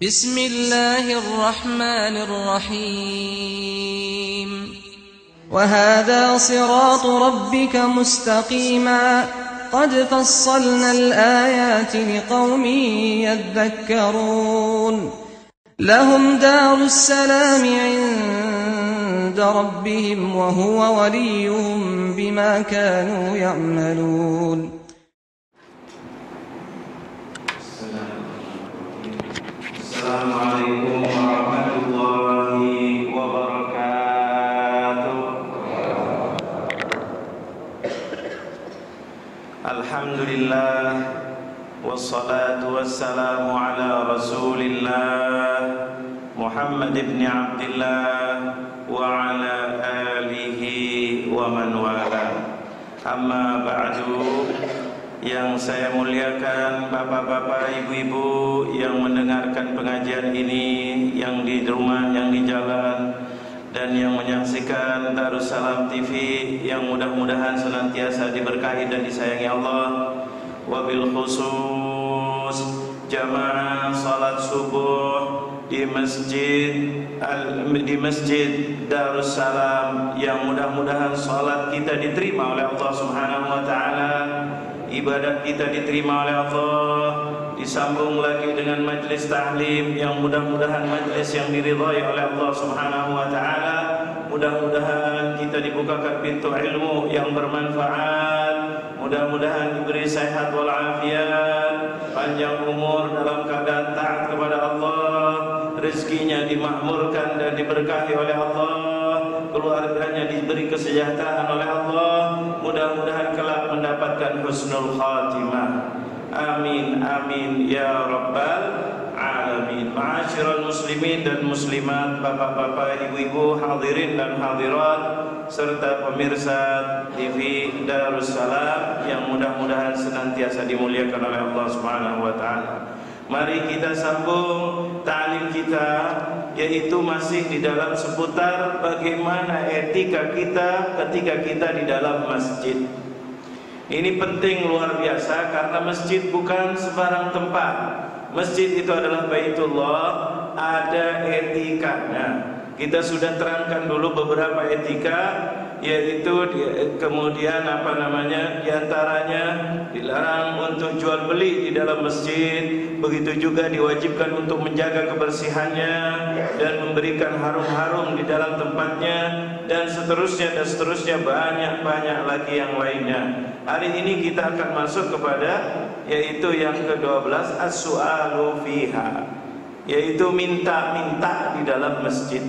بسم الله الرحمن الرحيم وهذا صراط ربك مستقيما قد فصلنا الآيات لقوم يذكرون لهم دار السلام عند ربهم وهو وليهم بما كانوا يعملون. Assalamualaikum warahmatullahi wabarakatuh. Alhamdulillah wassalatu wassalamu ala rasulillah Muhammad ibn Abdillah wa ala alihi wa man wala. Amma ba'du. Yang saya muliakan bapak-bapak, ibu-ibu yang mendengarkan pengajian ini, yang di rumah, yang di jalan, dan yang menyaksikan Darussalam TV, yang mudah-mudahan senantiasa diberkahi dan disayangi Allah. Wabil khusus jamaah salat subuh di masjid Darussalam, yang mudah-mudahan salat kita diterima oleh Allah Subhanahu wa taala, ibadah kita diterima oleh Allah, disambung lagi dengan majlis tahlim yang mudah-mudahan majlis yang diridhai oleh Allah Subhanahu wa taala. Mudah-mudahan kita dibukakan pintu ilmu yang bermanfaat, mudah-mudahan diberi sehat walafiat, panjang umur dalam keadaan taat kepada Allah, rezekinya dimakmurkan dan diberkahi oleh Allah, keluarganya diberi kesejahteraan oleh Allah, mudah-mudahan kelak mendapatkan husnul khatimah. Amin amin ya rabbal alamin. Ma'asyiral muslimin dan muslimat, bapak-bapak, ibu-ibu, hadirin dan hadirat, serta pemirsa TV Darussalam yang mudah-mudahan senantiasa dimuliakan oleh Allah Subhanahu wa taala. Mari kita sambung ta'lim kita, yaitu masih di dalam seputar bagaimana etika kita ketika kita di dalam masjid. Ini penting luar biasa karena masjid bukan sembarang tempat. Masjid itu adalah Baitullah, ada etikanya. Kita sudah terangkan dulu beberapa etika, yaitu kemudian diantaranya dilarang untuk jual beli di dalam masjid, begitu juga diwajibkan untuk menjaga kebersihannya dan memberikan harum-harum di dalam tempatnya, dan seterusnya banyak lagi yang lainnya. Hari ini kita akan masuk kepada yaitu yang ke-12, as-su'alu fiha, yaitu minta-minta di dalam masjid.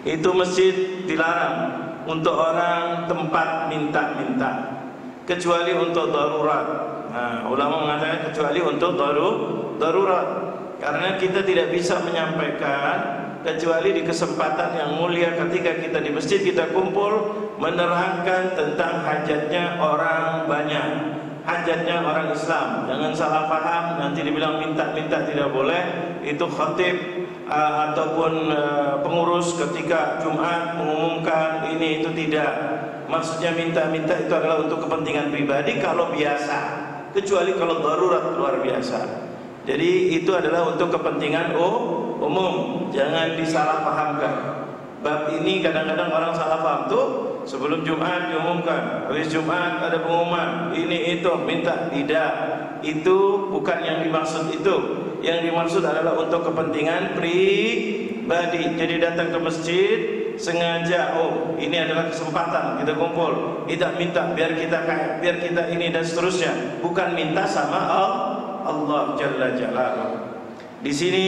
Itu masjid dilarang untuk orang tempat minta-minta, kecuali untuk darurat. Nah, ulama mengatakan kecuali untuk darurat, karena kita tidak bisa menyampaikan kecuali di kesempatan yang mulia ketika kita di masjid, kita kumpul menerangkan tentang hajatnya orang banyak, hajatnya orang Islam. Jangan salah paham, nanti dibilang minta-minta tidak boleh. Itu khatib ataupun pengurus ketika Jumat mengumumkan ini, itu tidak. Maksudnya minta-minta itu adalah untuk kepentingan pribadi kalau biasa, kecuali kalau darurat luar biasa. Jadi itu adalah untuk kepentingan umum, jangan disalahpahamkan. Bab ini kadang-kadang orang salah paham tuh, sebelum Jumat diumumkan, habis Jumat ada pengumuman, ini itu minta. Tidak, itu bukan yang dimaksud itu. Yang dimaksud adalah untuk kepentingan pribadi. Jadi datang ke masjid sengaja, ini adalah kesempatan kita kumpul, tidak minta biar kita kaya, biar kita ini dan seterusnya. Bukan minta sama Allah Jalla Jalaluhu. Di sini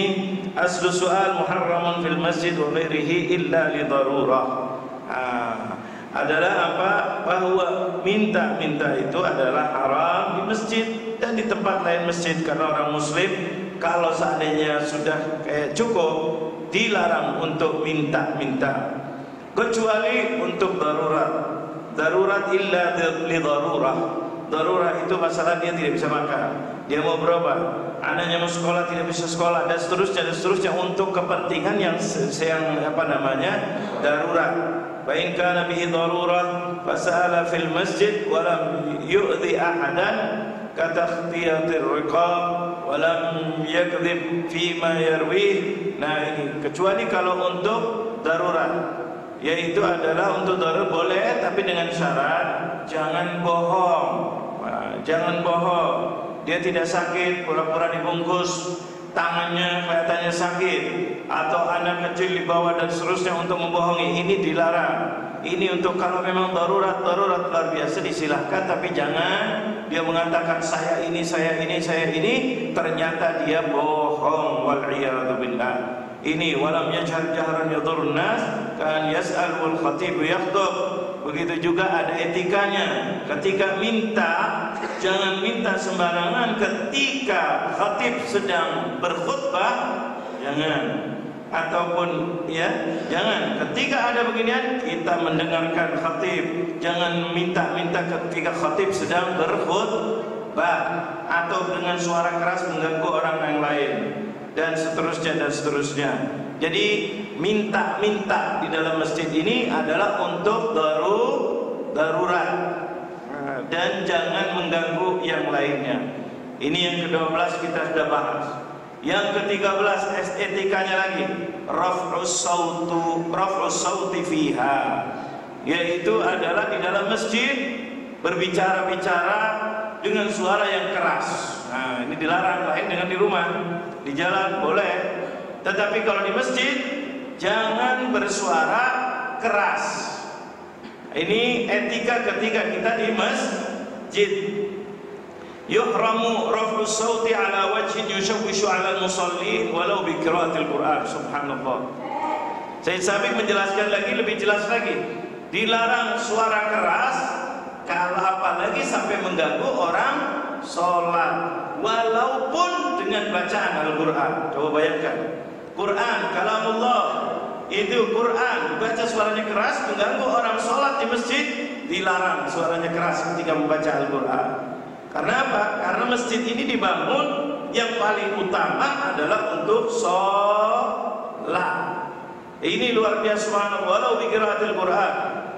aslu soal muharramun fil masjid wa ghairihi illa li darurah. Adalah apa? Bahwa minta-minta itu adalah haram di masjid dan di tempat lain masjid, karena orang muslim kalau seandainya sudah cukup, dilarang untuk minta-minta, kecuali untuk darurat. Darurat illa li darurah. Darurat itu masalah dia tidak bisa makan, dia mau berobat, anaknya mau sekolah tidak bisa sekolah, dan seterusnya untuk kepentingan yang darurat. Fa in kana bihi darurah fasala fil masjid wa lam yu'dhi ahadan ka takhtiyatir riqab walam yakdzib fima yarwih. Nah ini kecuali kalau untuk darurat, yaitu adalah untuk darurat boleh, tapi dengan syarat jangan bohong. Nah, jangan bohong. Dia tidak sakit, pura-pura dibungkus, tangannya kelihatannya sakit, atau anak kecil dibawa dan seterusnya untuk membohongi. Ini dilarang. Ini untuk kalau memang darurat luar biasa disilahkan, tapi jangan dia mengatakan saya ini, ternyata dia bohong. Wal'iyadu billah. Ini walam yajhar jahran yadurun nas kan yas'al wal khatib yakhtub. Begitu juga ada etikanya. Ketika minta, jangan minta sembarangan. Ketika khatib sedang berkhutbah, jangan. Ataupun ya, jangan ketika ada beginian kita mendengarkan khatib, jangan minta-minta ketika khatib sedang berkhutbah atau dengan suara keras mengganggu orang yang lain dan seterusnya. Jadi minta-minta di dalam masjid ini adalah untuk darurat dan jangan mengganggu yang lainnya. Ini yang ke-12 kita sudah bahas. Yang ke-13 etikanya lagi, raf'us sauti fiha, yaitu adalah di dalam masjid berbicara-bicara dengan suara yang keras. Nah, ini dilarang, lain dengan di rumah. Di jalan boleh, tetapi kalau di masjid jangan bersuara keras. Ini etika ketika kita di masjid. Yuhramu raf'us sauti ala wajhin yushawwishu ala al-musallin walau bi qira'atil Qur'an. Subhanallah. Sayyid Sabiq menjelaskan lagi, lebih jelas lagi. Dilarang suara keras kalau apalagi sampai mengganggu orang sholat, walaupun dengan bacaan Al-Quran. Coba bayangkan, Quran, kalamullah, itu Quran, baca suaranya keras mengganggu orang sholat di masjid. Dilarang suaranya keras ketika membaca Al-Quran. Karena apa? Karena masjid ini dibangun yang paling utama adalah untuk sholat. Ini luar biasa, walau bi qiraatil Quran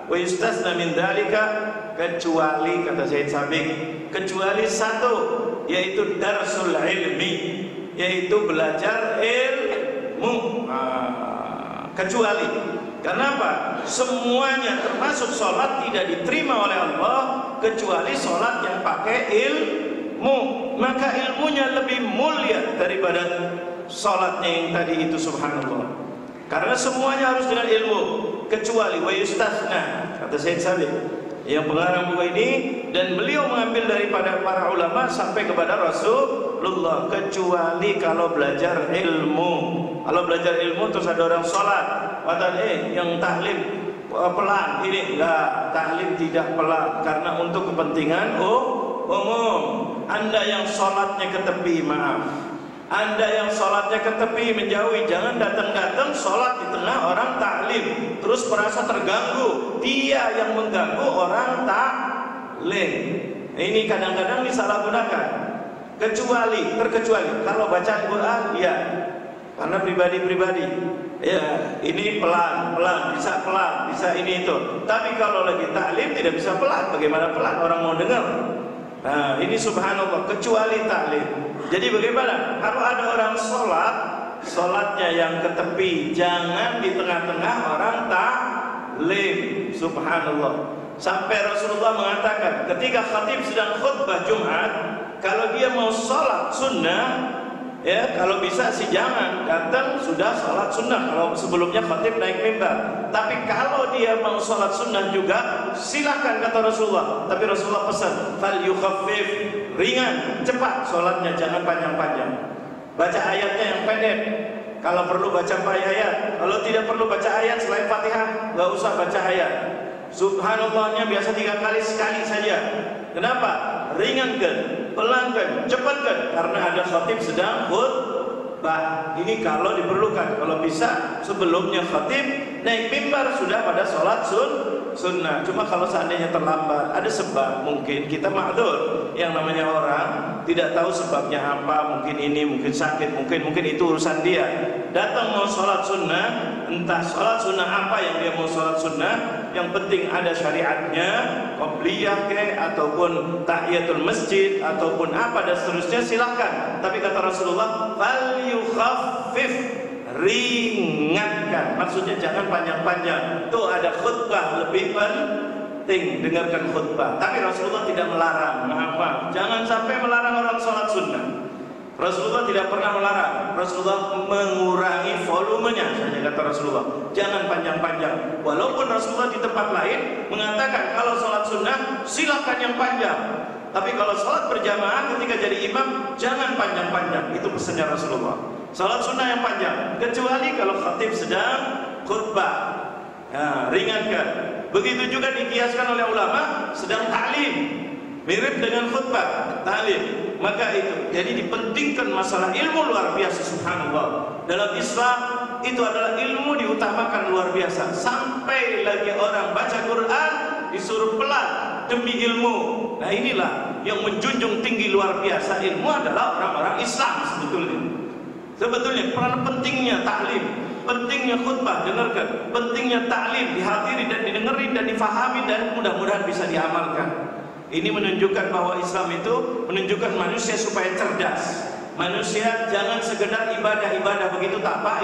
wa yustasna min dzalika, kecuali kata Sayyid Sabiq, kecuali satu, yaitu darsul ilmi, yaitu belajar ilmu. Kecuali karena apa? Semuanya termasuk sholat tidak diterima oleh Allah kecuali sholat yang pakai ilmu. Maka ilmunya lebih mulia daripada sholatnya yang tadi itu. Subhanallah. Karena semuanya harus dengan ilmu, kecuali wa yustasna, kata Sayyid Sabiq yang pengarang buku ini, dan beliau mengambil daripada para ulama sampai kepada Rasulullah, kecuali kalau belajar ilmu. Kalau belajar ilmu terus ada orang sholat, yang tahlim pelan, ini enggak, tahlim tidak pelan karena untuk kepentingan umum. Anda yang sholatnya ke tepi, maaf, Anda yang sholatnya ke tepi, menjauhi, jangan datang-datang sholat di tengah orang taklim terus merasa terganggu. Dia yang mengganggu orang taklim. Ini kadang-kadang disalahgunakan. Terkecuali kalau bacaan Quran, ya, karena pribadi-pribadi, ya, ini pelan, bisa ini itu. Tapi kalau lagi taklim tidak bisa pelan. Bagaimana pelan? Orang mau dengar. Nah, ini subhanallah, kecuali taklim. Jadi bagaimana? Kalau ada orang sholatnya yang ke tepi, jangan di tengah-tengah orang taklim. Subhanallah. Sampai Rasulullah mengatakan, ketika khatib sedang khutbah Jumat, kalau dia mau sholat sunnah, ya, kalau bisa sih jangan datang sudah sholat sunnah kalau sebelumnya khatib naik mimbar. Tapi kalau dia mau sholat sunnah juga silakan, kata Rasulullah. Tapi Rasulullah pesan, fal yukhaffif, ringan, cepat sholatnya, jangan panjang-panjang. Baca ayatnya yang pendek. Kalau perlu baca 4 ayat. Kalau tidak perlu baca ayat selain Fatihah, nggak usah baca ayat. Subhanallahnya biasa 3 kali, sekali saja. Kenapa? Ringankan, pelankan, cepatkan, karena ada khatib sedang khutbah. Ini kalau diperlukan. Kalau bisa sebelumnya khatib naik mimbar sudah pada sholat sunnah. Cuma kalau seandainya terlambat, ada sebab, mungkin kita ma'dzur. Yang namanya orang tidak tahu sebabnya apa, mungkin ini, mungkin sakit, mungkin itu urusan dia. Datang mau sholat sunnah, entah sholat sunnah apa yang dia mau sholat sunnah, yang penting ada syariatnya, qobliyah ke, ataupun tahiyatul masjid, ataupun apa dan seterusnya, silahkan. Tapi kata Rasulullah, fal yukhaffif, ringankan. Maksudnya jangan panjang-panjang. Tuh ada khutbah lebih penting, dengarkan khutbah. Tapi Rasulullah tidak melarang. Maaf, jangan sampai melarang orang sholat sunnah. Rasulullah tidak pernah melarang. Rasulullah mengurangi volumenya saja, kata Rasulullah. Jangan panjang-panjang. Walaupun Rasulullah di tempat lain mengatakan kalau sholat sunnah silakan yang panjang. Tapi kalau sholat berjamaah ketika jadi imam jangan panjang-panjang. Itu pesannya Rasulullah. Sholat sunnah yang panjang. Kecuali kalau khatib sedang khutbah, ringankan. Begitu juga dikiaskan oleh ulama sedang ta'lim, mirip dengan khutbah, ta'lim. Maka itu, jadi dipentingkan masalah ilmu luar biasa, subhanallah. Dalam Islam itu adalah ilmu diutamakan luar biasa. Sampai lagi orang baca Quran disuruh pelan demi ilmu. Nah inilah yang menjunjung tinggi luar biasa ilmu adalah orang-orang Islam sebetulnya. Sebetulnya peran pentingnya taklim, pentingnya khutbah, dengarkan, pentingnya taklim, dihadiri dan didengari dan difahami dan mudah-mudahan bisa diamalkan. Ini menunjukkan bahwa Islam itu menunjukkan manusia supaya cerdas. Manusia jangan sekedar ibadah-ibadah begitu tanpa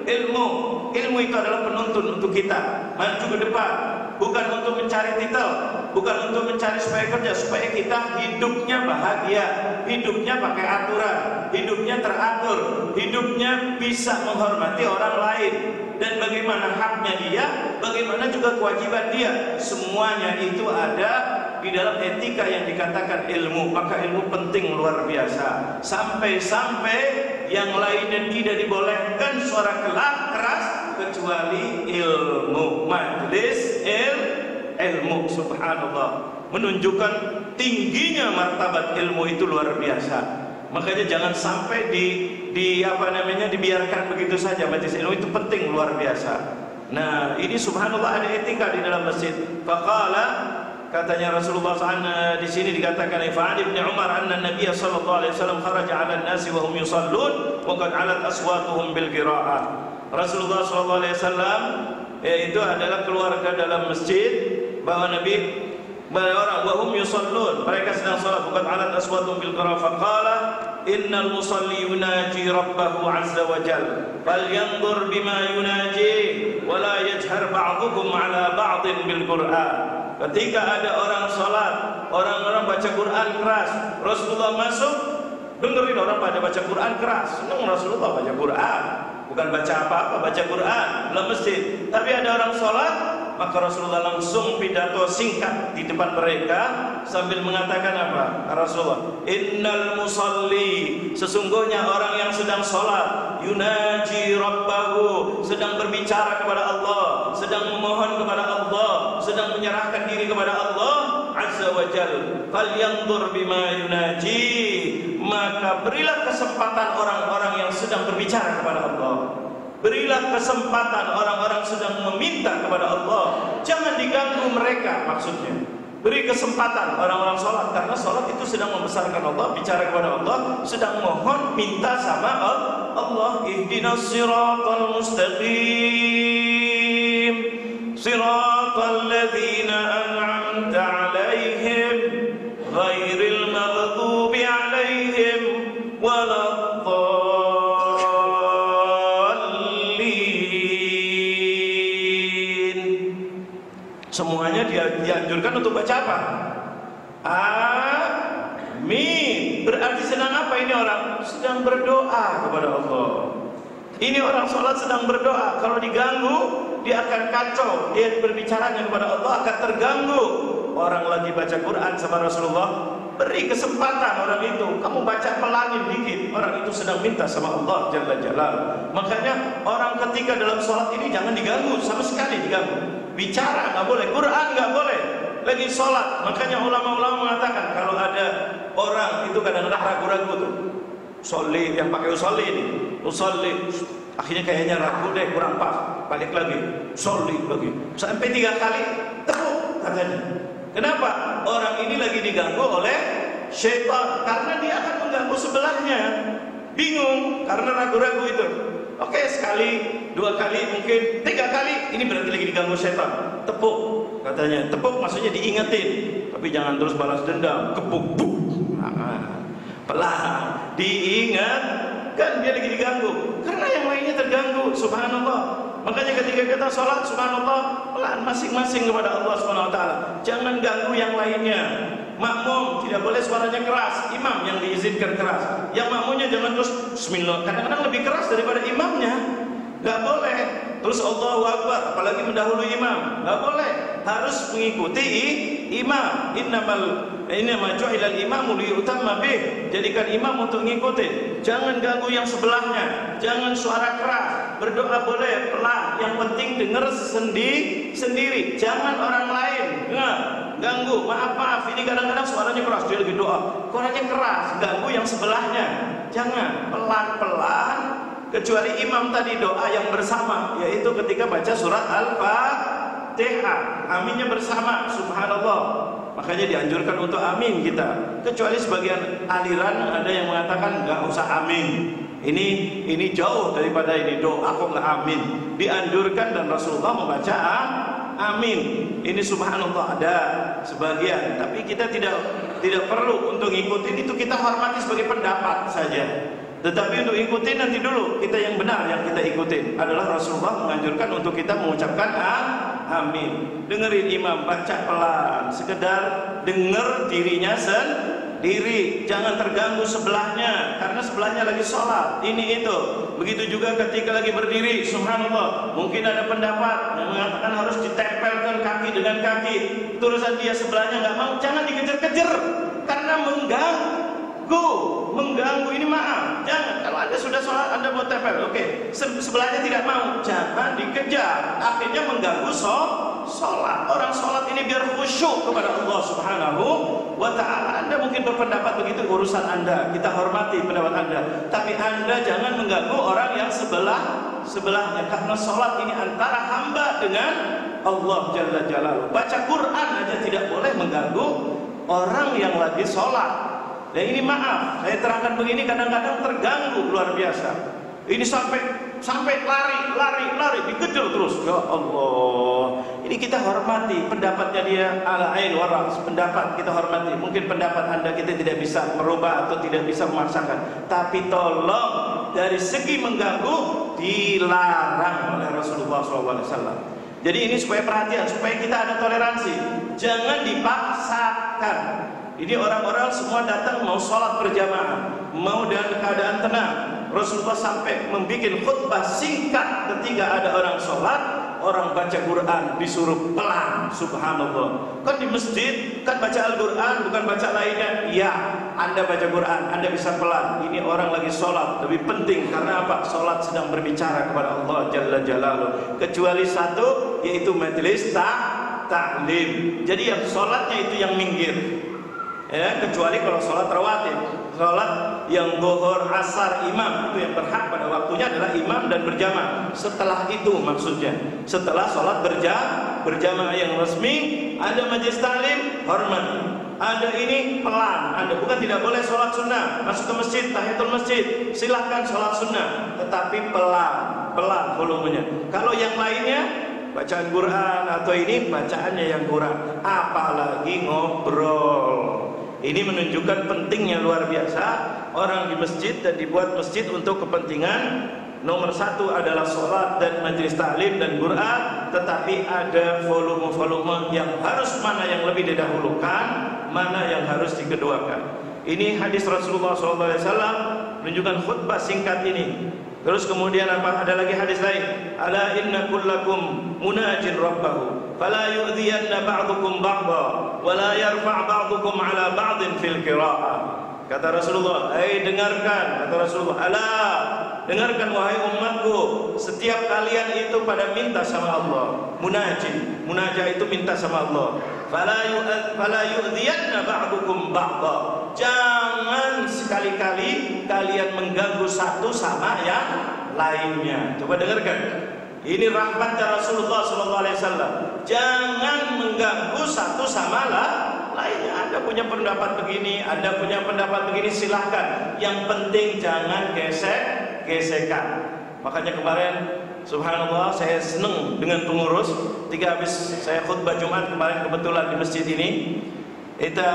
ilmu. Ilmu itu adalah penuntun untuk kita maju ke depan, bukan untuk mencari titel, bukan untuk mencari supaya kerja, supaya kita hidupnya bahagia, hidupnya pakai aturan, hidupnya teratur, hidupnya bisa menghormati orang lain, dan bagaimana haknya dia, bagaimana juga kewajiban dia. Semuanya itu ada di dalam etika yang dikatakan ilmu. Maka ilmu penting luar biasa. Sampai-sampai yang lainnya tidak dibolehkan suara keras kecuali ilmu. Majlis ilmu, subhanallah, menunjukkan tingginya martabat ilmu itu luar biasa. Makanya jangan sampai dibiarkan begitu saja. Majlis ilmu itu penting luar biasa. Nah, ini subhanallah ada etika di dalam masjid. Faqala, katanya Rasulullah SAW di sini dikatakan, Fa'an ibn Umar anna Nabiy sallallahu alaihi wasallam kharaja 'ala an-nasi wa hum yusallun wa qad 'alat aswatuhum bil qira'ah. Rasulullah sallallahu alaihi wasallam yaitu adalah keluar ke dalam masjid, bahwa Nabi orang wa hum yusallun, mereka sedang salat, bukan 'alat aswatuhum bil qira'ah. Faqala innal musalli yunaji rabbahu 'azza wa jalla falyanzur bima yunaji wa la yajhar ba'dukum 'ala ba'din bil Qur'an. Ketika ada orang sholat, orang-orang baca Quran keras, Rasulullah masuk, dengerin orang pada baca Quran keras. Senang Rasulullah baca Quran, bukan baca apa-apa, baca Quran dalam masjid. Tapi ada orang sholat, maka Rasulullah langsung pidato singkat di depan mereka sambil mengatakan apa? Rasulullah, innal musalli, sesungguhnya orang yang sedang sholat, yunaji rabbahu, sedang berbicara kepada Allah, sedang memohon kepada Allah, sedang menyerahkan diri kepada Allah azza wa jal. Falyanzur bima yunaji, maka berilah kesempatan orang-orang yang sedang berbicara kepada Allah, berilah kesempatan orang-orang sedang meminta kepada Allah, jangan diganggu mereka. Maksudnya beri kesempatan orang-orang sholat, karena sholat itu sedang membesarkan Allah, bicara kepada Allah, sedang mohon, minta sama Allah. Ihdinas siratal mustaqim, siratal ladzina an'amta 'alaihim ghairil maghdubi 'alaihim waladdallin. Semuanya dianjurkan untuk baca apa? Amin. Berarti sedang apa ini orang? Sedang berdoa kepada Allah. Ini orang sholat sedang berdoa. Kalau diganggu, dia akan kacau. Dia berbicaranya kepada Allah akan terganggu. Orang lagi baca Quran sama Rasulullah, beri kesempatan orang itu. Kamu baca pelangin dikit, orang itu sedang minta sama Allah Jalla Jalal. Makanya orang ketika dalam sholat ini jangan diganggu, sama sekali diganggu. Bicara nggak boleh, Quran nggak boleh, lagi sholat. Makanya ulama-ulama mengatakan kalau ada orang itu kadang-kadang ragu-ragu tuh, sholli, yang pakai usolli ini, usolli, akhirnya kayaknya ragu deh, kurang pas, balik lagi, sholli lagi, sampai 3 kali, tepuk katanya. Kenapa? Orang ini lagi diganggu oleh syaitan, karena dia akan mengganggu sebelahnya. Bingung karena ragu-ragu itu. Oke, sekali, 2 kali, mungkin 3 kali, ini berarti lagi diganggu setan. Tepuk, katanya. Tepuk maksudnya diingetin, tapi jangan terus balas dendam. Kepuk, pelan, diingatkan dia lagi diganggu. Karena yang lainnya terganggu, subhanallah. Makanya ketika kita sholat, subhanallah, pelan masing-masing kepada Allah Subhanahu wa taala. Jangan ganggu yang lainnya. Makmum tidak boleh suaranya keras, imam yang diizinkan keras. Yang makmumnya jangan terus bismillah. Kadang-kadang lebih keras daripada imamnya. Enggak boleh. Terus Allahu Akbar, apalagi mendahului imam. Enggak boleh. Harus mengikuti imam. Innama ju'ilal imamu liyutamma bih. Jadikan imam untuk ngikutin. Jangan ganggu yang sebelahnya. Jangan suara keras. Berdoa boleh pelan. Yang penting dengar sendiri. Jangan orang lain ganggu. Maaf, ini kadang-kadang suaranya keras, dia lagi doa, suaranya keras, ganggu yang sebelahnya. Jangan, pelan-pelan. Kecuali imam tadi doa yang bersama, yaitu ketika baca surat Al-Fatihah, aminnya bersama, subhanallah. Makanya dianjurkan untuk amin kita. Kecuali sebagian aliran ada yang mengatakan nggak usah amin. Ini jauh daripada ini, doa kok nggak amin. Dianjurkan dan Rasulullah membaca amin. Ini subhanallah ada sebagian, tapi kita tidak perlu untuk ngikutin itu, kita hormati sebagai pendapat saja. Tetapi untuk ikutin nanti dulu, kita yang benar yang kita ikutin adalah Rasulullah menganjurkan untuk kita mengucapkan amin. Dengerin imam baca pelan, sekedar denger dirinya sendiri, jangan terganggu sebelahnya karena sebelahnya lagi sholat. Ini itu. Begitu juga ketika lagi berdiri, subhanallah, mungkin ada pendapat yang mengatakan harus ditempelkan kaki dengan kaki. Terusan dia sebelahnya nggak mau, jangan dikejar-kejar karena mengganggu. Ini maaf, jangan. Kalau Anda sudah sholat, Anda mau tempel, oke, sebelahnya tidak mau, jangan dikejar, akhirnya mengganggu sholat. Orang sholat ini biar khusyuk kepada Allah Subhanahu wa ta'ala. Anda mungkin berpendapat begitu, urusan Anda, kita hormati pendapat Anda, tapi Anda jangan mengganggu orang yang sebelahnya, karena sholat ini antara hamba dengan Allah Jalla Jalaluhu. Baca Quran aja tidak boleh mengganggu orang yang lagi sholat. Dan ini maaf, saya terangkan begini kadang-kadang terganggu luar biasa. Ini sampai lari, dikejar terus. Ya Allah, ini kita hormati pendapatnya dia, ala ain waras, pendapat kita hormati. Mungkin pendapat Anda kita tidak bisa merubah atau tidak bisa memaksakan, tapi tolong dari segi mengganggu dilarang oleh Rasulullah SAW. Jadi ini supaya perhatian, supaya kita ada toleransi, jangan dipaksakan. Ini orang-orang semua datang mau sholat berjamaah, mau dalam keadaan tenang. Rasulullah sampai membuat khutbah singkat ketika ada orang sholat, orang baca Quran disuruh pelan, subhanallah. Kan di masjid, kan baca Al-Quran, bukan baca lainnya. Iya, Anda baca Quran, Anda bisa pelan. Ini orang lagi sholat, lebih penting. Karena apa? Sholat sedang berbicara kepada Allah Jalla Jalaluhu. Kecuali satu, yaitu majelis ta'lim. Jadi yang sholatnya itu yang minggir. Ya, kecuali kalau sholat rawatib, sholat yang zuhur, asar, imam, itu yang berhak pada waktunya adalah imam dan berjamaah. Setelah itu maksudnya, setelah sholat berjamaah yang resmi, ada majelis taklim, hormat. Ada ini pelan, Anda bukan tidak boleh sholat sunnah, masuk ke masjid, tahiyatul masjid, silahkan sholat sunnah, tetapi pelan volumenya. Kalau yang lainnya bacaan Quran atau ini bacaannya yang kurang, apalagi ngobrol. Ini menunjukkan pentingnya luar biasa orang di masjid dan dibuat masjid untuk kepentingan nomor satu adalah sholat dan majelis taklim dan Quran, tetapi ada volume-volume yang harus, mana yang lebih didahulukan, mana yang harus dikeduakan. Ini hadis Rasulullah SAW menunjukkan khutbah singkat ini. Terus kemudian apa? Ada lagi hadis lain. Ala inna kullakum munajin rabbahu fala yu'dhiyanna ba'dukum ba'dha wa la yarfa' ba'dukum 'ala ba'din fil qira'ah. Kata Rasulullah, dengarkan, kata Rasulullah, ala, dengarkan wahai umatku, setiap kalian itu pada minta sama Allah. Munajah itu minta sama Allah. Fala yu'dhiyanna ba'dukum ba'dha. Jangan sekali-kali kalian mengganggu satu sama yang lainnya. Coba dengarkan. Ini rahmatnya Rasulullah SAW. Jangan mengganggu satu sama lainnya. Anda punya pendapat begini, Anda punya pendapat begini, silahkan. Yang penting jangan gesek-gesekan. Makanya kemarin subhanallah saya senang dengan pengurus. Ketika habis saya khutbah Jumat kemarin kebetulan di masjid ini, kita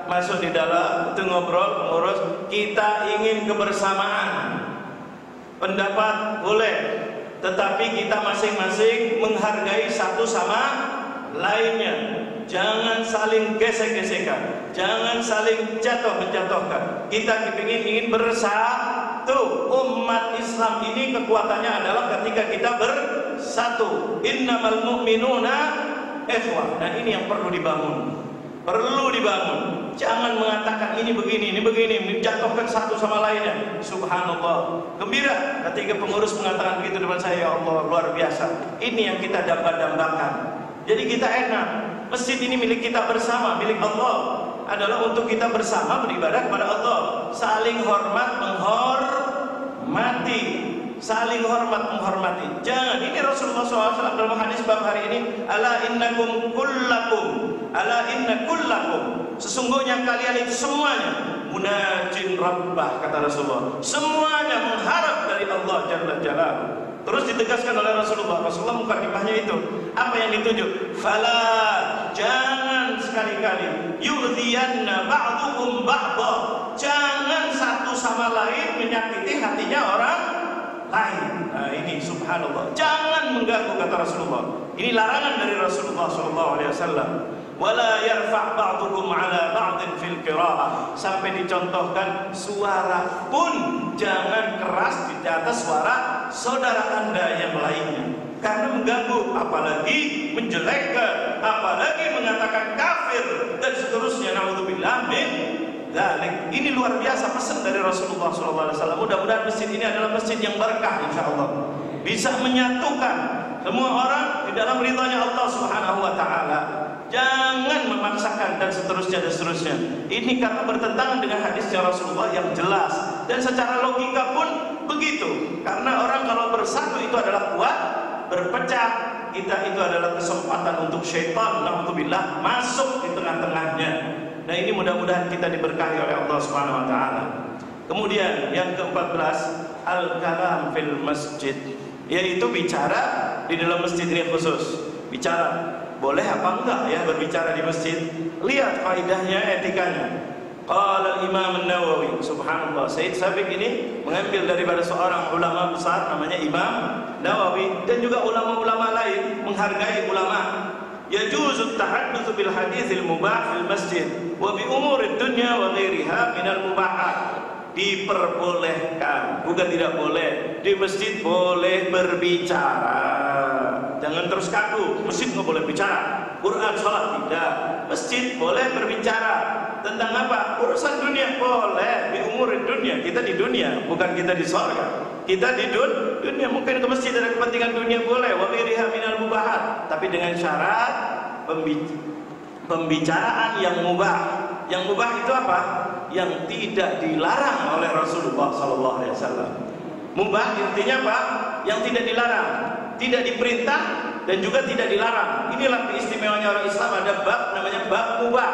masuk di dalam itu ngobrol pengurus, kita ingin kebersamaan. Pendapat boleh, tetapi kita masing-masing menghargai satu sama lainnya. Jangan saling gesek-gesekan, jangan saling jatuh-menjatuhkan. Kita ingin bersatu. Umat Islam ini kekuatannya adalah ketika kita bersatu. Innamal mu'minuna ikhwah. Nah, ini yang perlu dibangun. Perlu dibangun. Jangan mengatakan ini begini, menjatuhkan satu sama lainnya. Subhanallah. Gembira ketika pengurus mengatakan begitu depan saya, ya Allah, luar biasa. Ini yang kita dambakan. Jadi kita enak. Masjid ini milik kita bersama, milik Allah. Adalah untuk kita bersama beribadah kepada Allah. Saling hormat, menghormati. Saling hormat, menghormati. Jangan, ini Rasulullah SAW dalam hadis bab hari ini, ala innakum kullakum, ala inna kullakum, sesungguhnya kalian itu semuanya munajin rabbah, kata Rasulullah. Semuanya mengharap dari Allah Jalla Jalaluhu. Terus ditegaskan oleh Rasulullah mukadimahnya itu apa yang dituju? Fala, jangan sekali-kali yu'dhiyanna ba'dukum ba'dha, jangan satu sama lain menyakiti hatinya orang lain. Nah, ini subhanallah, jangan mengganggu, kata Rasulullah. Ini larangan dari Rasulullah SAW. Wala yarfa' ba'dukum 'ala ba'din fil qira'ah, sampai dicontohkan suara pun jangan keras di atas suara saudara Anda yang lainnya, karena mengganggu, apalagi menjelekkan, apalagi mengatakan kafir dan seterusnya. Naudzubillah min dzalik. Ini luar biasa pesan dari Rasulullah SAW. Mudah-mudahan masjid ini adalah masjid yang berkah, insyaallah bisa menyatukan semua orang di dalam ridhanya Allah Subhanahu wa taala. Jangan memaksakan dan seterusnya. Ini karena bertentangan dengan hadisnya Rasulullah yang jelas, dan secara logika pun begitu. Karena orang kalau bersatu itu adalah kuat, berpecah kita itu adalah kesempatan untuk syaitan, naudzubillah, masuk di tengah-tengahnya. Nah, ini mudah-mudahan kita diberkahi oleh Allah Subhanahu wa taala. Kemudian yang ke-14, al-kalam fil masjid, yaitu bicara di dalam masjid ini khusus. Bicara boleh apa enggak ya berbicara di masjid? Lihat faedahnya, etikanya. Qala al-Imam An-Nawawi, subhanallah, Said Sabiq ini mengambil daripada seorang ulama besar namanya Imam Nawawi, dan juga ulama-ulama lain menghargai ulama. Yajuzu at-tahadduts bil haditsil mubah fil masjid wa bi umurid dunya wa ghairiha minal mubahat. Diperbolehkan, bukan tidak boleh. Di masjid boleh berbicara. Jangan terus kaku, masjid nggak boleh bicara. Quran, sholat tidak. Masjid boleh berbicara tentang apa? Urusan dunia boleh. Di umur dunia, kita di dunia, bukan kita di surga. Kita di dunia, mungkin ke masjid ada kepentingan dunia boleh. Wa ghairiha minal mubahat, tapi dengan syarat pembicaraan yang mubah. Yang mubah itu apa? Yang tidak dilarang oleh Rasulullah SAW. Mubah artinya apa? Yang tidak dilarang, tidak diperintah, dan juga tidak dilarang. Inilah keistimewaannya orang Islam, ada bab namanya bab mubah.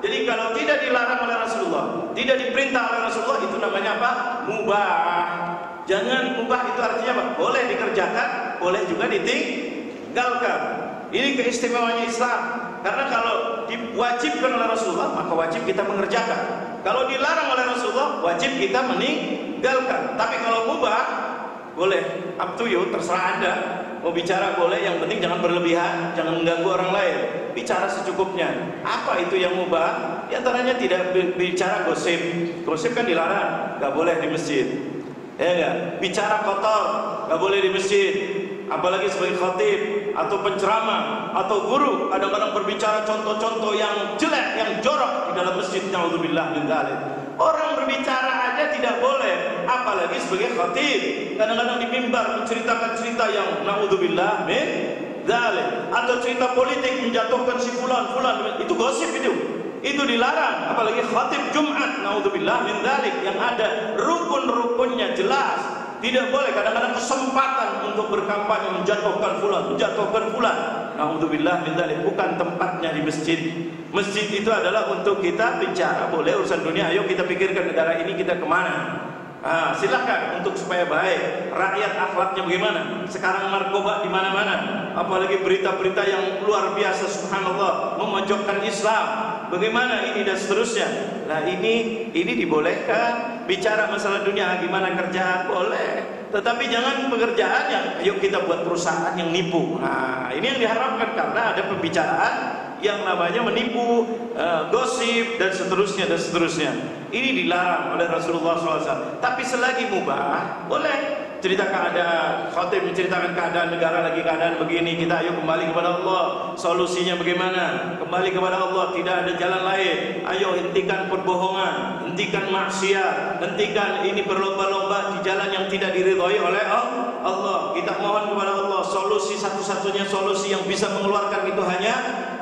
Jadi kalau tidak dilarang oleh Rasulullah, tidak diperintah oleh Rasulullah, itu namanya apa? Mubah. Jangan, mubah itu artinya apa? Boleh dikerjakan, boleh juga ditinggalkan. Ini keistimewaannya Islam. Karena kalau diwajibkan oleh Rasulullah, maka wajib kita mengerjakan. Kalau dilarang oleh Rasulullah, wajib kita meninggalkan. Tapi kalau mubah, boleh, up to you, terserah Anda. Mau bicara boleh, yang penting jangan berlebihan, jangan mengganggu orang lain. Bicara secukupnya. Apa itu yang mubah? Di antaranya tidak bicara gosip. Gosip kan dilarang, gak boleh di masjid. Ya enggak? Bicara kotor, gak boleh di masjid. Apalagi sebagai khatib atau penceramah atau guru, kadang-kadang berbicara contoh-contoh yang jelek, yang jorok di dalam masjid. Naudzubillah min dzalik. Orang berbicara aja tidak boleh, apalagi sebagai khatib. Kadang-kadang di mimbar menceritakan cerita yang naudzubillah min dzalik, atau cerita politik menjatuhkan si fulan, itu gosip itu. Itu dilarang, apalagi khatib Jumat, naudzubillah min dzalik, yang ada rukun-rukunnya jelas. Tidak boleh, kadang-kadang kesempatan untuk berkampanye menjatuhkan fulan. Naudzubillah min dzalik, bukan tempatnya di masjid. Masjid itu adalah untuk kita bicara, boleh urusan dunia. Ayo kita pikirkan negara ini kita kemana. Silakan untuk supaya baik. Rakyat akhlaknya bagaimana? Sekarang narkoba di mana-mana, apalagi berita-berita yang luar biasa, subhanallah, memojokkan Islam. Bagaimana ini dan seterusnya. Nah ini dibolehkan. Bicara masalah dunia, gimana kerjaan boleh. Tetapi jangan pekerjaan yang ayo kita buat perusahaan yang nipu. Nah ini yang diharapkan, karena ada pembicaraan yang namanya menipu, gosip dan seterusnya dan seterusnya. Ini dilarang oleh Rasulullah SAW. Tapi selagi mubah, boleh. Cerita keadaan, khatib menceritakan keadaan negara lagi keadaan begini, kita ayo kembali kepada Allah. Solusinya bagaimana? Kembali kepada Allah, tidak ada jalan lain. Ayo hentikan perbohongan, hentikan maksiat, hentikan ini berlomba-lomba di jalan yang tidak diridhoi oleh Allah. Kita mohon kepada Allah, solusi satu-satunya solusi yang bisa mengeluarkan itu hanya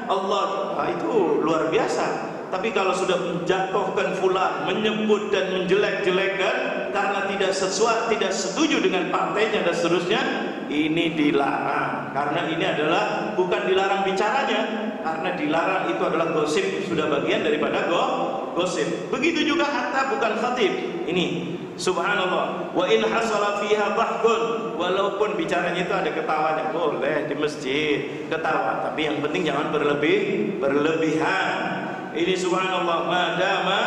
Allah. Nah, itu luar biasa. Tapi kalau sudah menjatuhkan fulan, menyebut dan menjelek-jelekkan karena tidak setuju dengan partainya dan seterusnya, ini dilarang. Karena ini adalah bukan dilarang bicaranya, karena dilarang itu adalah gosip, sudah bagian daripada gosip. Begitu juga hatta bukan khatib. Ini subhanallah, wa in hasala fiha dhahkun, walaupun bicaranya itu ada ketawanya, boleh di masjid ketawa, tapi yang penting jangan berlebihan. Ini subhanallah, madama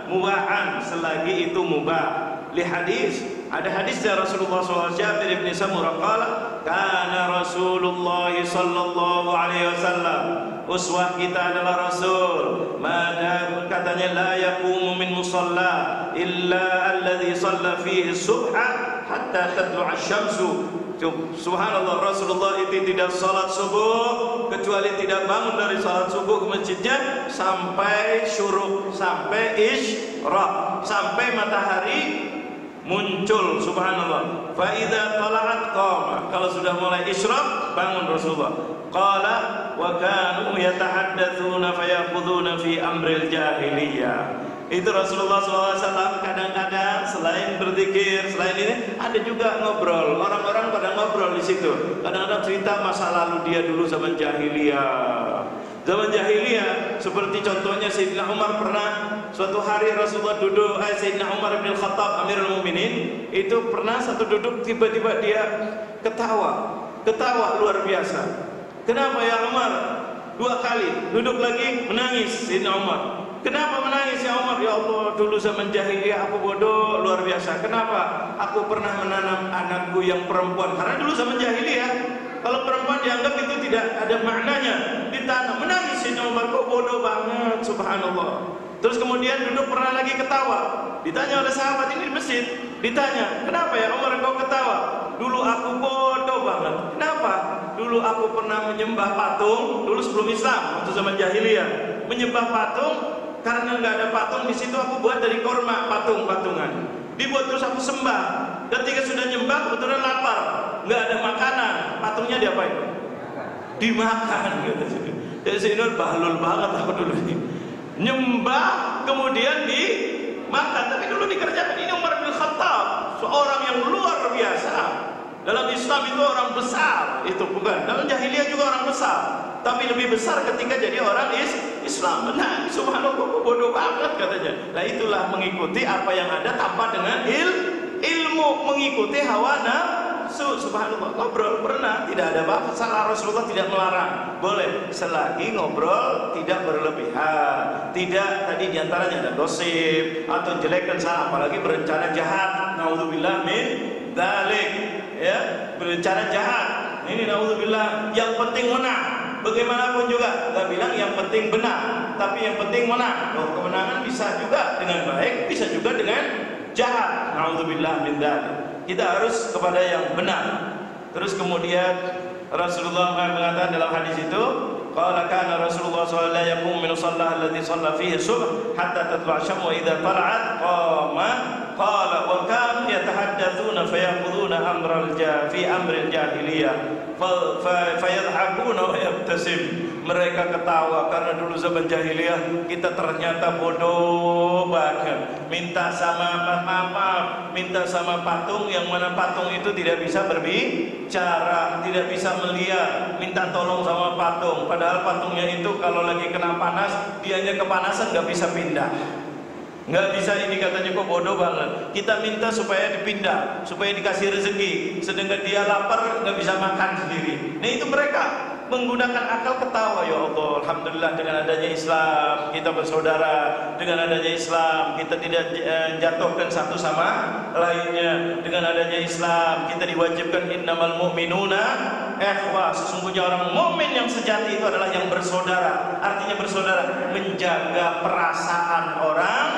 mubahan, selagi itu mubah. Li hadis, ada hadis dari Rasulullah SAW, Jabir bin Samurah qala, kana Rasulullah sallallahu alaihi wasallam, uswah kita adalah Rasul. Madam, katanya, la yaqumu min musalla illa alladhi shalla fihi subha hatta tatlu'a asy-syamsu. Subhanallah, Rasulullah itu tidak salat subuh kecuali tidak bangun dari salat subuh ke masjidnya sampai syuruk, sampai isyraq, sampai matahari muncul. Subhanallah. Fa idza tala'at qama, kalau sudah mulai isyraq bangun Rasulullah. Qala wa kanu yatahaddatsuna fayakhuduna fi amril jahiliyah. Itu Rasulullah SAW kadang-kadang selain berzikir, selain ini ada juga ngobrol. Orang-orang pada ngobrol di situ. Kadang-kadang cerita masa lalu dia dulu zaman jahiliyah. Zaman jahiliyah, seperti contohnya Sayyidina Umar pernah suatu hari Rasulullah duduk, Sayyidina Umar bin Khattab Amirul Mukminin itu pernah satu duduk, tiba-tiba dia ketawa luar biasa. Kenapa ya Umar? 2 kali duduk lagi menangis Sayyidina Umar. Kenapa menangis ya Umar? Ya Allah, dulu zaman jahiliyah aku bodoh luar biasa. Kenapa? Aku pernah menanam anakku yang perempuan. Karena dulu zaman jahiliyah, kalau perempuan dianggap itu tidak ada maknanya, ditanam. Menangis Sayyidina Umar, kok bodoh banget, subhanallah. Terus kemudian duduk pernah lagi ketawa. Ditanya oleh sahabat ini di masjid, ditanya, kenapa ya Umar kau ketawa? Dulu aku bodoh banget. Kenapa? Dulu aku pernah menyembah patung, dulu sebelum Islam, waktu zaman jahiliyah, menyembah patung. Karena nggak ada patung di situ, aku buat dari korma patung-patungan. Dibuat terus aku sembah. Ketika sudah nyembah, kebetulan lapar, nggak ada makanan. Patungnya diapain? Dimakan. Jadi Sayyidina bahlul banget aku dulu ini. Nyembah kemudian dimakan. Tapi dulu dikerjakan. Ini Umar bin Khattab, seorang yang luar biasa. Dalam Islam itu orang besar, itu bukan. Dalam jahiliyah juga orang besar, tapi lebih besar ketika jadi orang Islam. Benar, subhanallah, bodoh banget katanya. Nah itulah mengikuti apa yang ada tanpa dengan ilmu, mengikuti hawa nafsu. Subhanallah, ngobrol pernah, tidak ada masalah. Rasulullah tidak melarang, boleh selagi ngobrol tidak berlebihan. Tidak tadi diantaranya ada gosip atau jelekan salah, apalagi berencana jahat. Naudzubillah min dzalik. Ya, berencana jahat. Ini naudzubillah, yang penting menang. Bagaimanapun juga, nggak bilang yang penting benar, tapi yang penting menang. Loh, kemenangan bisa juga dengan baik, bisa juga dengan jahat. Naudzubillah min dzalik. Kita harus kepada yang benar. Terus kemudian Rasulullah mengatakan dalam hadis itu, qala kana Rasulullah sallallahu alaihi wasallam min shalah alladhi shalla fihi subh hatta tatlu'a asy-syamsu wa idza tala'at qama qala wa kanu yatahaddatsuna fayakhuduna fi amril jahiliyah fayadhhabuna wa yabtasim. Mereka ketawa karena dulu zaman jahiliyah kita ternyata bodoh banget. Minta sama patung, yang mana patung itu tidak bisa berbicara, tidak bisa melihat. Minta tolong sama patung, padahal patungnya itu kalau lagi kena panas, dianya kepanasan nggak bisa pindah. Nggak bisa ini katanya, kok bodoh banget. Kita minta supaya dipindah, supaya dikasih rezeki, sedangkan dia lapar nggak bisa makan sendiri. Nah itu mereka menggunakan akal, ketawa. Ya Allah, alhamdulillah dengan adanya Islam kita bersaudara, dengan adanya Islam kita tidak jatuhkan satu sama lainnya, dengan adanya Islam kita diwajibkan innamal mu'minuna ikhwah, sesungguhnya orang mukmin yang sejati itu adalah yang bersaudara. Artinya bersaudara, menjaga perasaan orang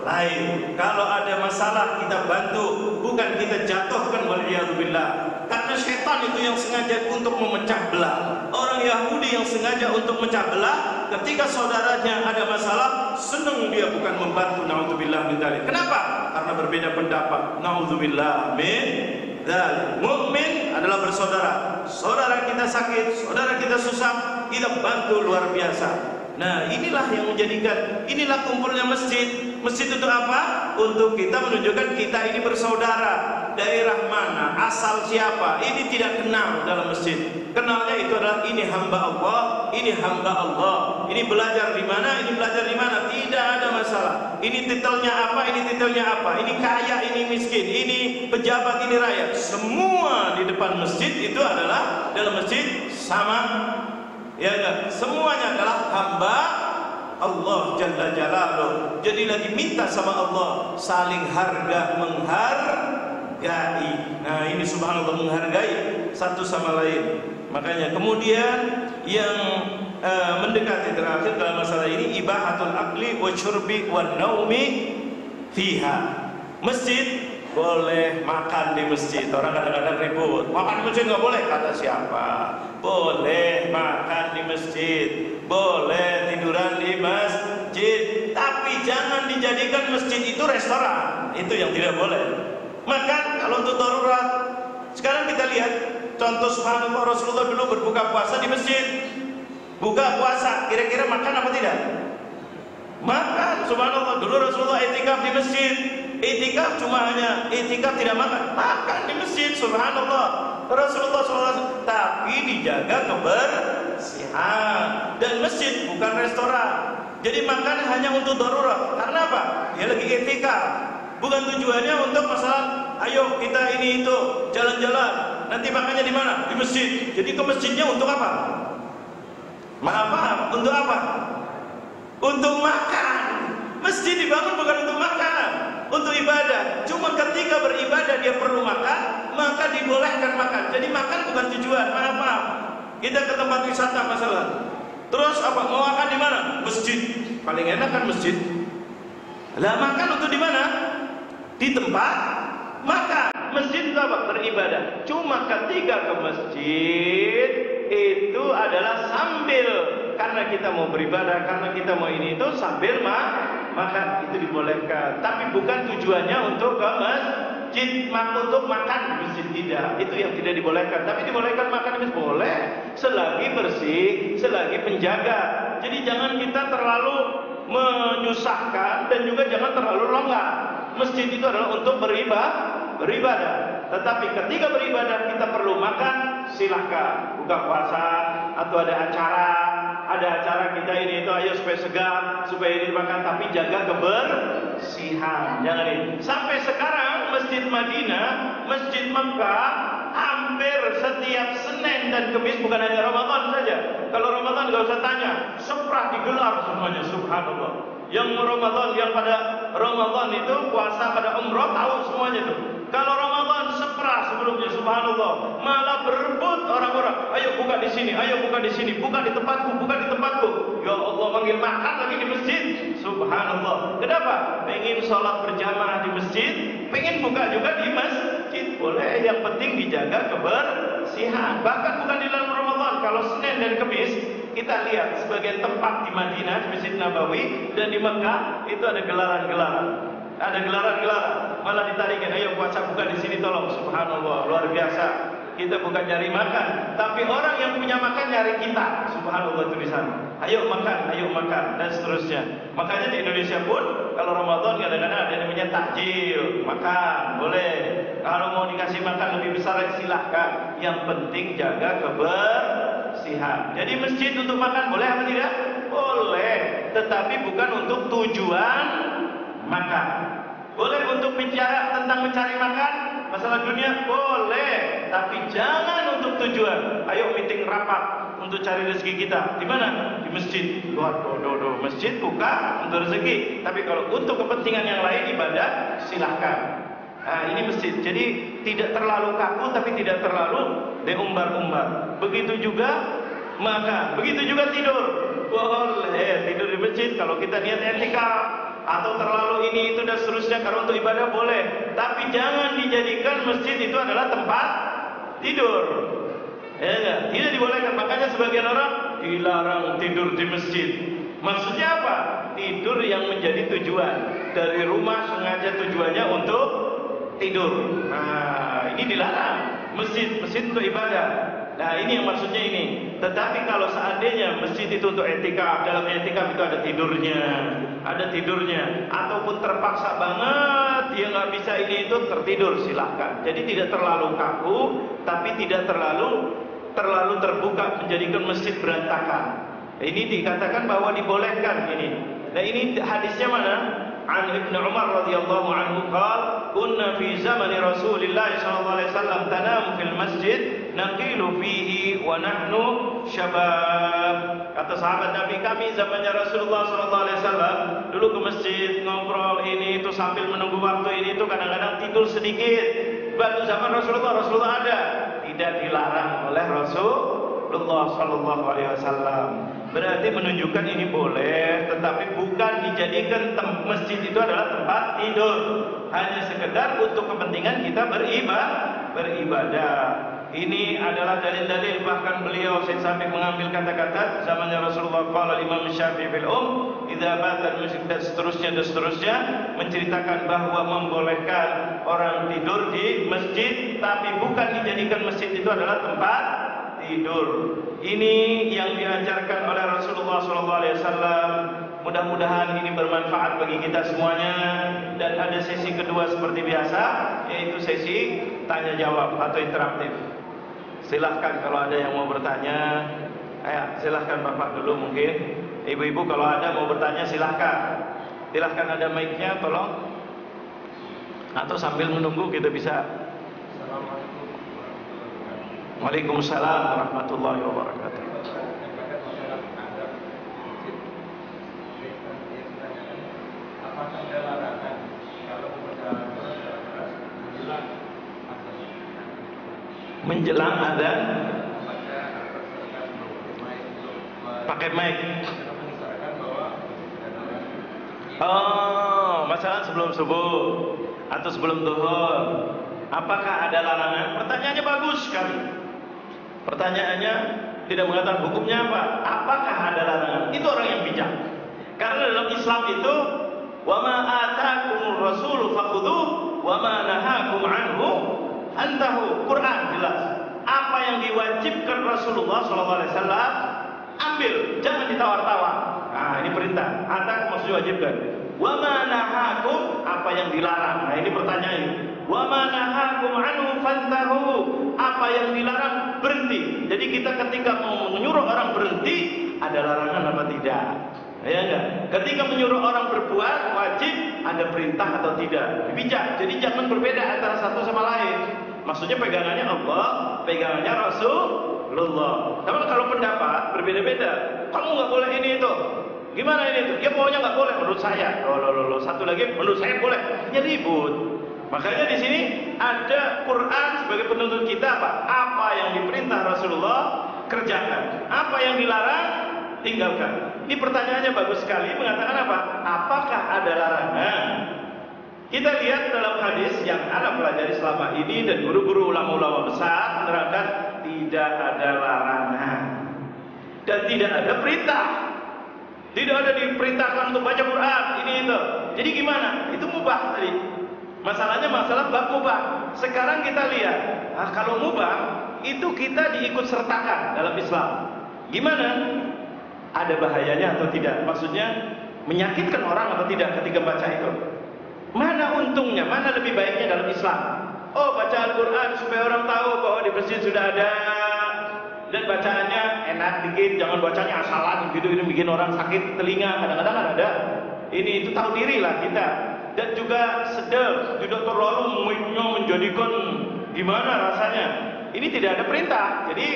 lain. Kalau ada masalah kita bantu, bukan kita jatuhkan, waliyadzubillah. Karena setan itu yang sengaja untuk memecah belah. Orang Yahudi yang sengaja untuk memecah belah, ketika saudaranya ada masalah, senang dia bukan membantu. Naudzubillah min dzalik. Kenapa? Karena berbeda pendapat. Naudzubillah min dzalik. Mukmin adalah bersaudara. Saudara kita sakit, saudara kita susah, kita bantu luar biasa. Nah inilah yang menjadikan, inilah kumpulnya masjid. Masjid untuk apa? Untuk kita menunjukkan kita ini bersaudara. Daerah mana, asal siapa, ini tidak kenal dalam masjid. Kenalnya itu adalah ini hamba Allah, ini hamba Allah. Ini belajar di mana, ini belajar di mana, tidak ada masalah. Ini titelnya apa, ini titelnya apa, ini kaya, ini miskin, ini pejabat, ini rakyat. Semua di depan masjid itu adalah dalam masjid sama. Ya enggak? Semuanya adalah hamba Allah Jalla Jalaluh. Jadilah diminta sama Allah saling harga menghargai. Nah ini subhanallah, menghargai satu sama lain. Makanya kemudian yang mendekati terakhir dalam masalah ini, ibahatul akli wa syurbi wa naumi fiha. Masjid boleh makan di masjid. Orang kadang-kadang ribut, makan di masjid nggak boleh. Kata siapa? Boleh makan di masjid, boleh tiduran di masjid, tapi jangan dijadikan masjid itu restoran. Itu yang tidak boleh. Makan kalau untuk darurat. Sekarang kita lihat contoh subhanallah, Rasulullah dulu berbuka puasa di masjid. Buka puasa, kira-kira makan apa tidak? Makan. Subhanallah, dulu Rasulullah itikaf di masjid. Itikaf cuma hanya itikaf, tidak makan. Makan di masjid, subhanallah. Rasulullah SAW, tapi dijaga kebersihan. Dan masjid bukan restoran. Jadi makan hanya untuk darurat. Karena apa? Dia lagi itikaf. Bukan tujuannya untuk masalah, ayo kita ini itu jalan-jalan. Nanti makannya di mana? Di masjid. Jadi ke masjidnya untuk apa? Maaf, untuk apa? Untuk makan. Masjid dibangun bukan untuk makan, untuk ibadah. Cuma ketika beribadah dia perlu makan, maka dibolehkan makan. Jadi makan bukan tujuan. Maaf. Kita ke tempat wisata masalah. Terus apa? Mau makan di mana? Masjid. Paling enak kan masjid. Lah makan untuk di mana? Di tempat makan. Masjid itu apa? Beribadah. Cuma ketika ke masjid itu adalah sambil, karena kita mau beribadah, karena kita mau ini itu sambil makan, itu dibolehkan. Tapi bukan tujuannya untuk ke masjid, untuk makan di masjid, tidak. Itu yang tidak dibolehkan. Tapi dibolehkan makan di masjid, boleh, selagi bersih, selagi penjaga. Jadi jangan kita terlalu menyusahkan dan juga jangan terlalu longgar. Masjid itu adalah untuk beribadah. Tetapi ketika beribadah kita perlu makan, silahkan. Buka puasa atau ada acara kita ini itu, ayo supaya segar, supaya ini makan, tapi jaga kebersihan. Jangan ini. Sampai sekarang Masjid Madinah, Masjid Mekah, hampir setiap Senin dan Kamis, bukan hanya Ramadan saja. Kalau Ramadan nggak usah tanya, seprah digelar semuanya, subhanallah. Yang Ramadan, yang pada Ramadan itu puasa pada umroh, tahu semuanya itu. Kalau Ramadan seprah sebelumnya, subhanallah, malah berebut orang-orang. Ayo buka di sini, ayo buka di sini, buka di tempatku, buka di tempatku. Ya Allah, manggil makan lagi di masjid. Subhanallah. Kenapa? Pengen sholat berjamaah di masjid, pengen buka juga di masjid. Boleh, yang penting dijaga kebersihan. Bahkan bukan di dalam Ramadan. Kalau Senin dan Kamis, kita lihat sebagian tempat di Madinah, di Masjid Nabawi dan di Mekah itu ada gelaran-gelaran. Ada gelaran-gelaran, malah ditarikin, ayo puasa buka di sini tolong. Subhanallah, luar biasa. Kita bukan nyari makan, tapi orang yang punya makan nyari kita. Subhanallah itu di sana. Ayo makan, dan seterusnya. Makanya di Indonesia pun kalau Ramadan kadang-kadang ada yang namanya takjil, makan, boleh. Kalau mau dikasih makan lebih besar silahkan. Yang penting jaga kebersihan. Jadi masjid untuk makan boleh apa tidak? Boleh, tetapi bukan untuk tujuan makan. Boleh untuk bicara tentang mencari makan, masalah dunia boleh, tapi jangan untuk tujuan. Ayo meeting rapat untuk cari rezeki kita. Di mana? Di masjid. Waduh, masjid buka untuk rezeki. Tapi kalau untuk kepentingan yang lain ibadah, silahkan. Nah, ini masjid. Jadi tidak terlalu kaku, tapi tidak terlalu diumbar-umbar. Begitu juga makan, begitu juga tidur. Boleh tidur di masjid kalau kita niat etika. Atau terlalu ini itu dan seterusnya. Kalau untuk ibadah boleh, tapi jangan dijadikan masjid itu adalah tempat tidur. Ya enggak? Tidak dibolehkan. Makanya sebagian orang dilarang tidur di masjid. Maksudnya apa? Tidur yang menjadi tujuan. Dari rumah sengaja tujuannya untuk tidur. Nah, ini dilarang. Masjid untuk ibadah. Nah, ini yang maksudnya ini. Tetapi kalau seandainya masjid itu untuk etika, dalam etika itu ada tidurnya, ataupun terpaksa banget dia nggak bisa ini itu tertidur, silahkan. Jadi tidak terlalu kaku, tapi tidak terlalu terbuka menjadikan masjid berantakan. Ini dikatakan bahwa dibolehkan ini. Nah, ini hadisnya mana? An Ibnu Umar radhiyallahu anhu qala kunna fi zamani Rasulillah sallallahu alaihi wasallam tanamu fil masjid naqilu fihi wa nahnu syabab. Kata sahabat Nabi, kami zamannya Rasulullah sallallahu alaihi wasallam dulu ke masjid ngobrol ini itu sambil menunggu waktu ini itu kadang-kadang tidur sedikit. Waktu zaman Rasulullah ada, tidak dilarang oleh Rasulullah sallallahu alaihi wasallam. Berarti menunjukkan ini boleh, tetapi bukan dijadikan masjid itu adalah tempat tidur. Hanya sekedar untuk kepentingan kita beribadah. Ini adalah dalil-dalil, bahkan beliau sampai mengambil kata-kata zamannya Rasulullah qala Imam Syafi'i fil idza bata al-masjid dan seterusnya menceritakan bahwa membolehkan orang tidur di masjid, tapi bukan dijadikan masjid itu adalah tempat tidur. Ini yang diajarkan oleh Rasulullah SAW. Mudah-mudahan ini bermanfaat bagi kita semuanya. Dan ada sesi kedua seperti biasa, yaitu sesi tanya jawab atau interaktif. Silahkan kalau ada yang mau bertanya. Silahkan Bapak dulu mungkin. Ibu-ibu kalau ada mau bertanya silahkan. Silahkan, ada mic-nya tolong. Atau sambil menunggu kita bisa. Waalaikumsalam warahmatullahi wabarakatuh. Menjelang adzan pakai mic. Oh, masalah sebelum subuh atau sebelum zuhur. Apakah ada larangan? Pertanyaannya bagus sekali. Pertanyaannya tidak mengatakan hukumnya apa. Apakah ada larangan? Itu orang yang bijak. Karena dalam Islam itu, wa ma ataakumur rasulu fakhudhuhu wa ma nahakum anhu antahu. Quran jelas. Apa yang diwajibkan Rasulullah SAW ambil, jangan ditawar-tawar. Nah, ini perintah. Atakum maksudnya wajibkan. Wa ma nahakum, apa yang dilarang. Nah, ini pertanyaan. Wa ma nahakum anhu fantahu, apa yang dilarang berhenti. Jadi kita ketika mau menyuruh orang berhenti, ada larangan apa tidak? Ya enggak? Ketika menyuruh orang berbuat wajib, ada perintah atau tidak? Bijak. Jadi jangan berbeda antara satu sama lain. Maksudnya pegangannya Allah, pegangannya Rasulullah. Tapi kalau pendapat berbeda-beda, kamu nggak boleh ini itu. Gimana ini itu? Ya pokoknya nggak boleh menurut saya. Loh. Satu lagi menurut saya boleh. Ya ribut. Makanya di sini ada Quran sebagai penuntut kita apa? Apa yang diperintah Rasulullah kerjakan. Apa yang dilarang tinggalkan. Ini pertanyaannya bagus sekali, mengatakan apa? Apakah ada larangan? Kita lihat dalam hadis yang Anda pelajari selama ini dan guru-guru ulama-ulama besar menerangkan tidak ada larangan dan tidak ada perintah. Tidak ada diperintahkan untuk baca Quran ini itu. Jadi gimana? Itu mubah tadi. Masalahnya masalah bab mubah. Sekarang kita lihat, kalau mubah itu kita diikut sertakan dalam Islam. Gimana? Ada bahayanya atau tidak? Maksudnya menyakitkan orang atau tidak ketika baca itu? Mana untungnya? Mana lebih baiknya dalam Islam? Oh, baca Al-Quran supaya orang tahu bahwa di masjid sudah ada dan bacaannya enak dikit, jangan bacanya asalan gitu, ini bikin orang sakit telinga. Kadang-kadang ada. Ini itu tahu diri lah kita. dan juga sedang, tidak terlalu menjadikan gimana rasanya. Ini tidak ada perintah. Jadi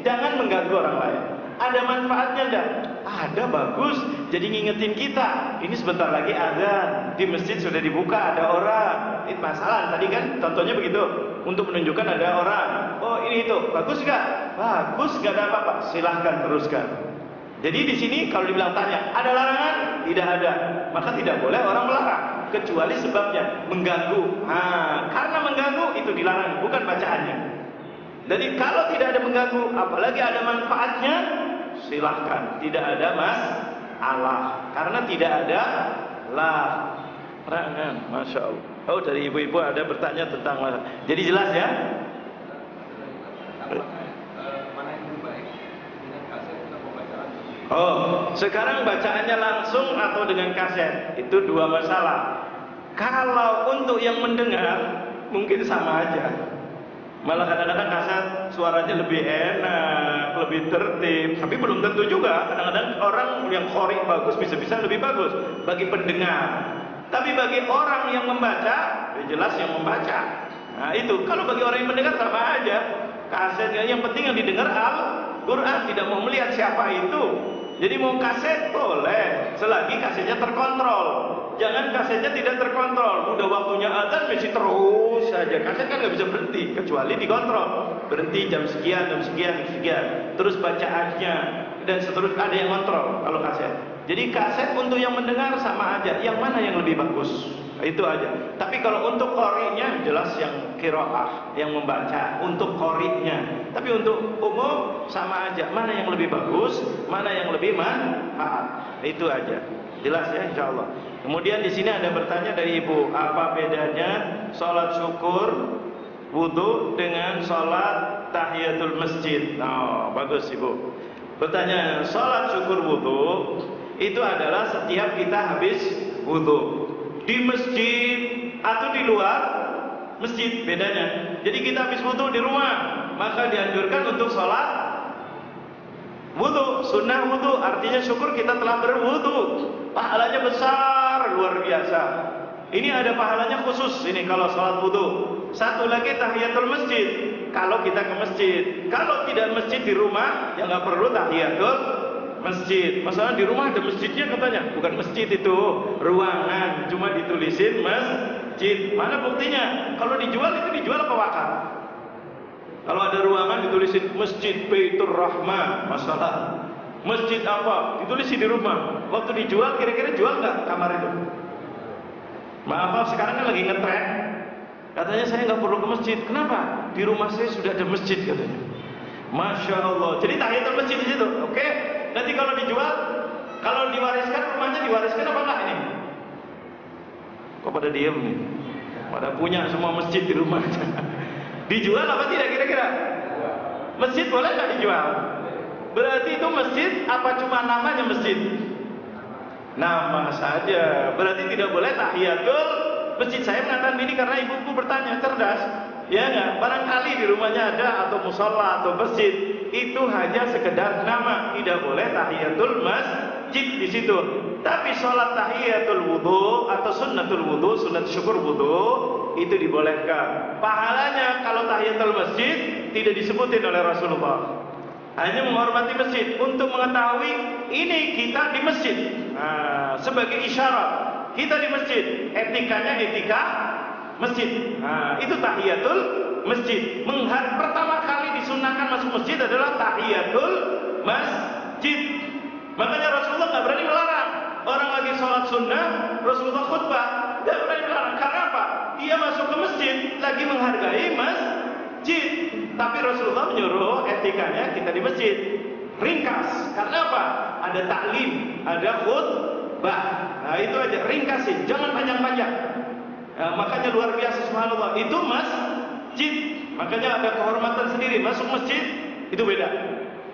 jangan mengganggu orang lain. Ada manfaatnya enggak? Ada, bagus. Jadi ngingetin kita. Ini sebentar lagi ada di masjid sudah dibuka, ada orang. Itu masalah. Tadi kan contohnya begitu, untuk menunjukkan ada orang. Oh ini itu, bagus enggak? Bagus, enggak ada apa-apa. Silahkan teruskan. Jadi di sini kalau dibilang tanya, ada larangan? Tidak ada. Maka tidak boleh orang melarang, kecuali sebabnya mengganggu. Karena mengganggu itu dilarang, bukan bacaannya. Jadi kalau tidak ada mengganggu, apalagi ada manfaatnya, silahkan. Tidak ada masalah, karena tidak ada larangan. Masya Allah. Oh, dari ibu-ibu ada bertanya tentang masalah. Jadi jelas ya. Oh, sekarang bacaannya langsung atau dengan kaset? Itu dua masalah. Kalau untuk yang mendengar mungkin sama aja. Malah kadang-kadang kaset suaranya lebih enak, lebih tertib. Tapi belum tentu juga. Kadang-kadang orang yang qori bagus bisa-bisa lebih bagus bagi pendengar. Tapi bagi orang yang membaca, ya jelas yang membaca. Nah itu. Kalau bagi orang yang mendengar sama aja. Kasetnya yang penting yang didengar Al-Quran, tidak mau melihat siapa itu. Jadi mau kaset boleh, selagi kasetnya terkontrol. Jangan kasetnya tidak terkontrol. Udah waktunya azan masih terus saja. Kaset kan nggak bisa berhenti kecuali dikontrol. Berhenti jam sekian, jam sekian, jam sekian. Terus bacaannya dan seterusnya ada yang kontrol kalau kaset. Jadi kaset untuk yang mendengar sama aja. Yang mana yang lebih bagus? Itu aja. Tapi kalau untuk qori'nya jelas yang qiraah, yang membaca untuk qori'nya. Tapi untuk umum sama aja. Mana yang lebih bagus, mana yang lebih manfaat. Itu aja. Jelas ya insyaallah. Kemudian di sini ada bertanya dari ibu, apa bedanya salat syukur wudu dengan salat tahiyatul masjid? Nah, bagus ibu. Bertanya, salat syukur wudu itu adalah setiap kita habis wudu. Di masjid atau di luar masjid bedanya. Jadi kita habis wudu di rumah, maka dianjurkan untuk sholat wudu, sunnah wudu. Artinya syukur kita telah berwudu. Pahalanya besar, luar biasa. Ini ada pahalanya khusus ini kalau sholat wudu. Satu lagi tahiyatul masjid. Kalau kita ke masjid, kalau tidak masjid di rumah, ya nggak perlu tahiyatul masjid. Masalah di rumah ada masjidnya katanya. Bukan masjid itu, ruangan. Cuma ditulisin masjid. Mana buktinya? Kalau dijual itu dijual apa wakaf? Kalau ada ruangan ditulisin Masjid Baitur Rahman, masalah. Masjid apa? Ditulisin di rumah. Waktu dijual kira-kira jual nggak kamar itu? Maaf, sekarang kan lagi ngetren. Katanya saya nggak perlu ke masjid. Kenapa? Di rumah saya sudah ada masjid katanya. Masya Allah. Jadi tahiyatul masjid di situ. Oke. Nanti kalau dijual, kalau diwariskan, rumahnya diwariskan apa enggak ini? Kok pada diem nih? Pada punya semua masjid di rumah. Dijual apa tidak kira-kira? Masjid boleh nggak dijual? Berarti itu masjid apa cuma namanya masjid? Nama saja. Berarti tidak boleh tahiyatul masjid. Saya mengatakan ini karena ibuku bertanya, cerdas. Ya enggak? Barangkali di rumahnya ada atau musola atau masjid. Itu hanya sekedar nama, tidak boleh tahiyatul masjid di situ. Tapi sholat tahiyatul wudu atau sunnatul wudu, sunat syukur wudu itu dibolehkan. Pahalanya kalau tahiyatul masjid tidak disebutin oleh Rasulullah. Hanya menghormati masjid untuk mengetahui ini kita di masjid. Nah, sebagai isyarat kita di masjid, etikanya etika masjid. Nah, itu tahiyatul masjid. Pertama kali disunahkan masuk masjid adalah tahiyatul masjid. Makanya Rasulullah nggak berani melarang. Orang lagi sholat sunnah, Rasulullah khutbah, nggak berani melarang. Karena apa? Dia masuk ke masjid lagi menghargai masjid. Tapi Rasulullah menyuruh etikanya kita di masjid. Ringkas. Karena apa? Ada taklim, ada khutbah. Nah itu aja. Ringkasin, jangan panjang-panjang. Nah, makanya luar biasa subhanallah. Itu masjid. Makanya ada kehormatan sendiri. Masuk masjid itu beda.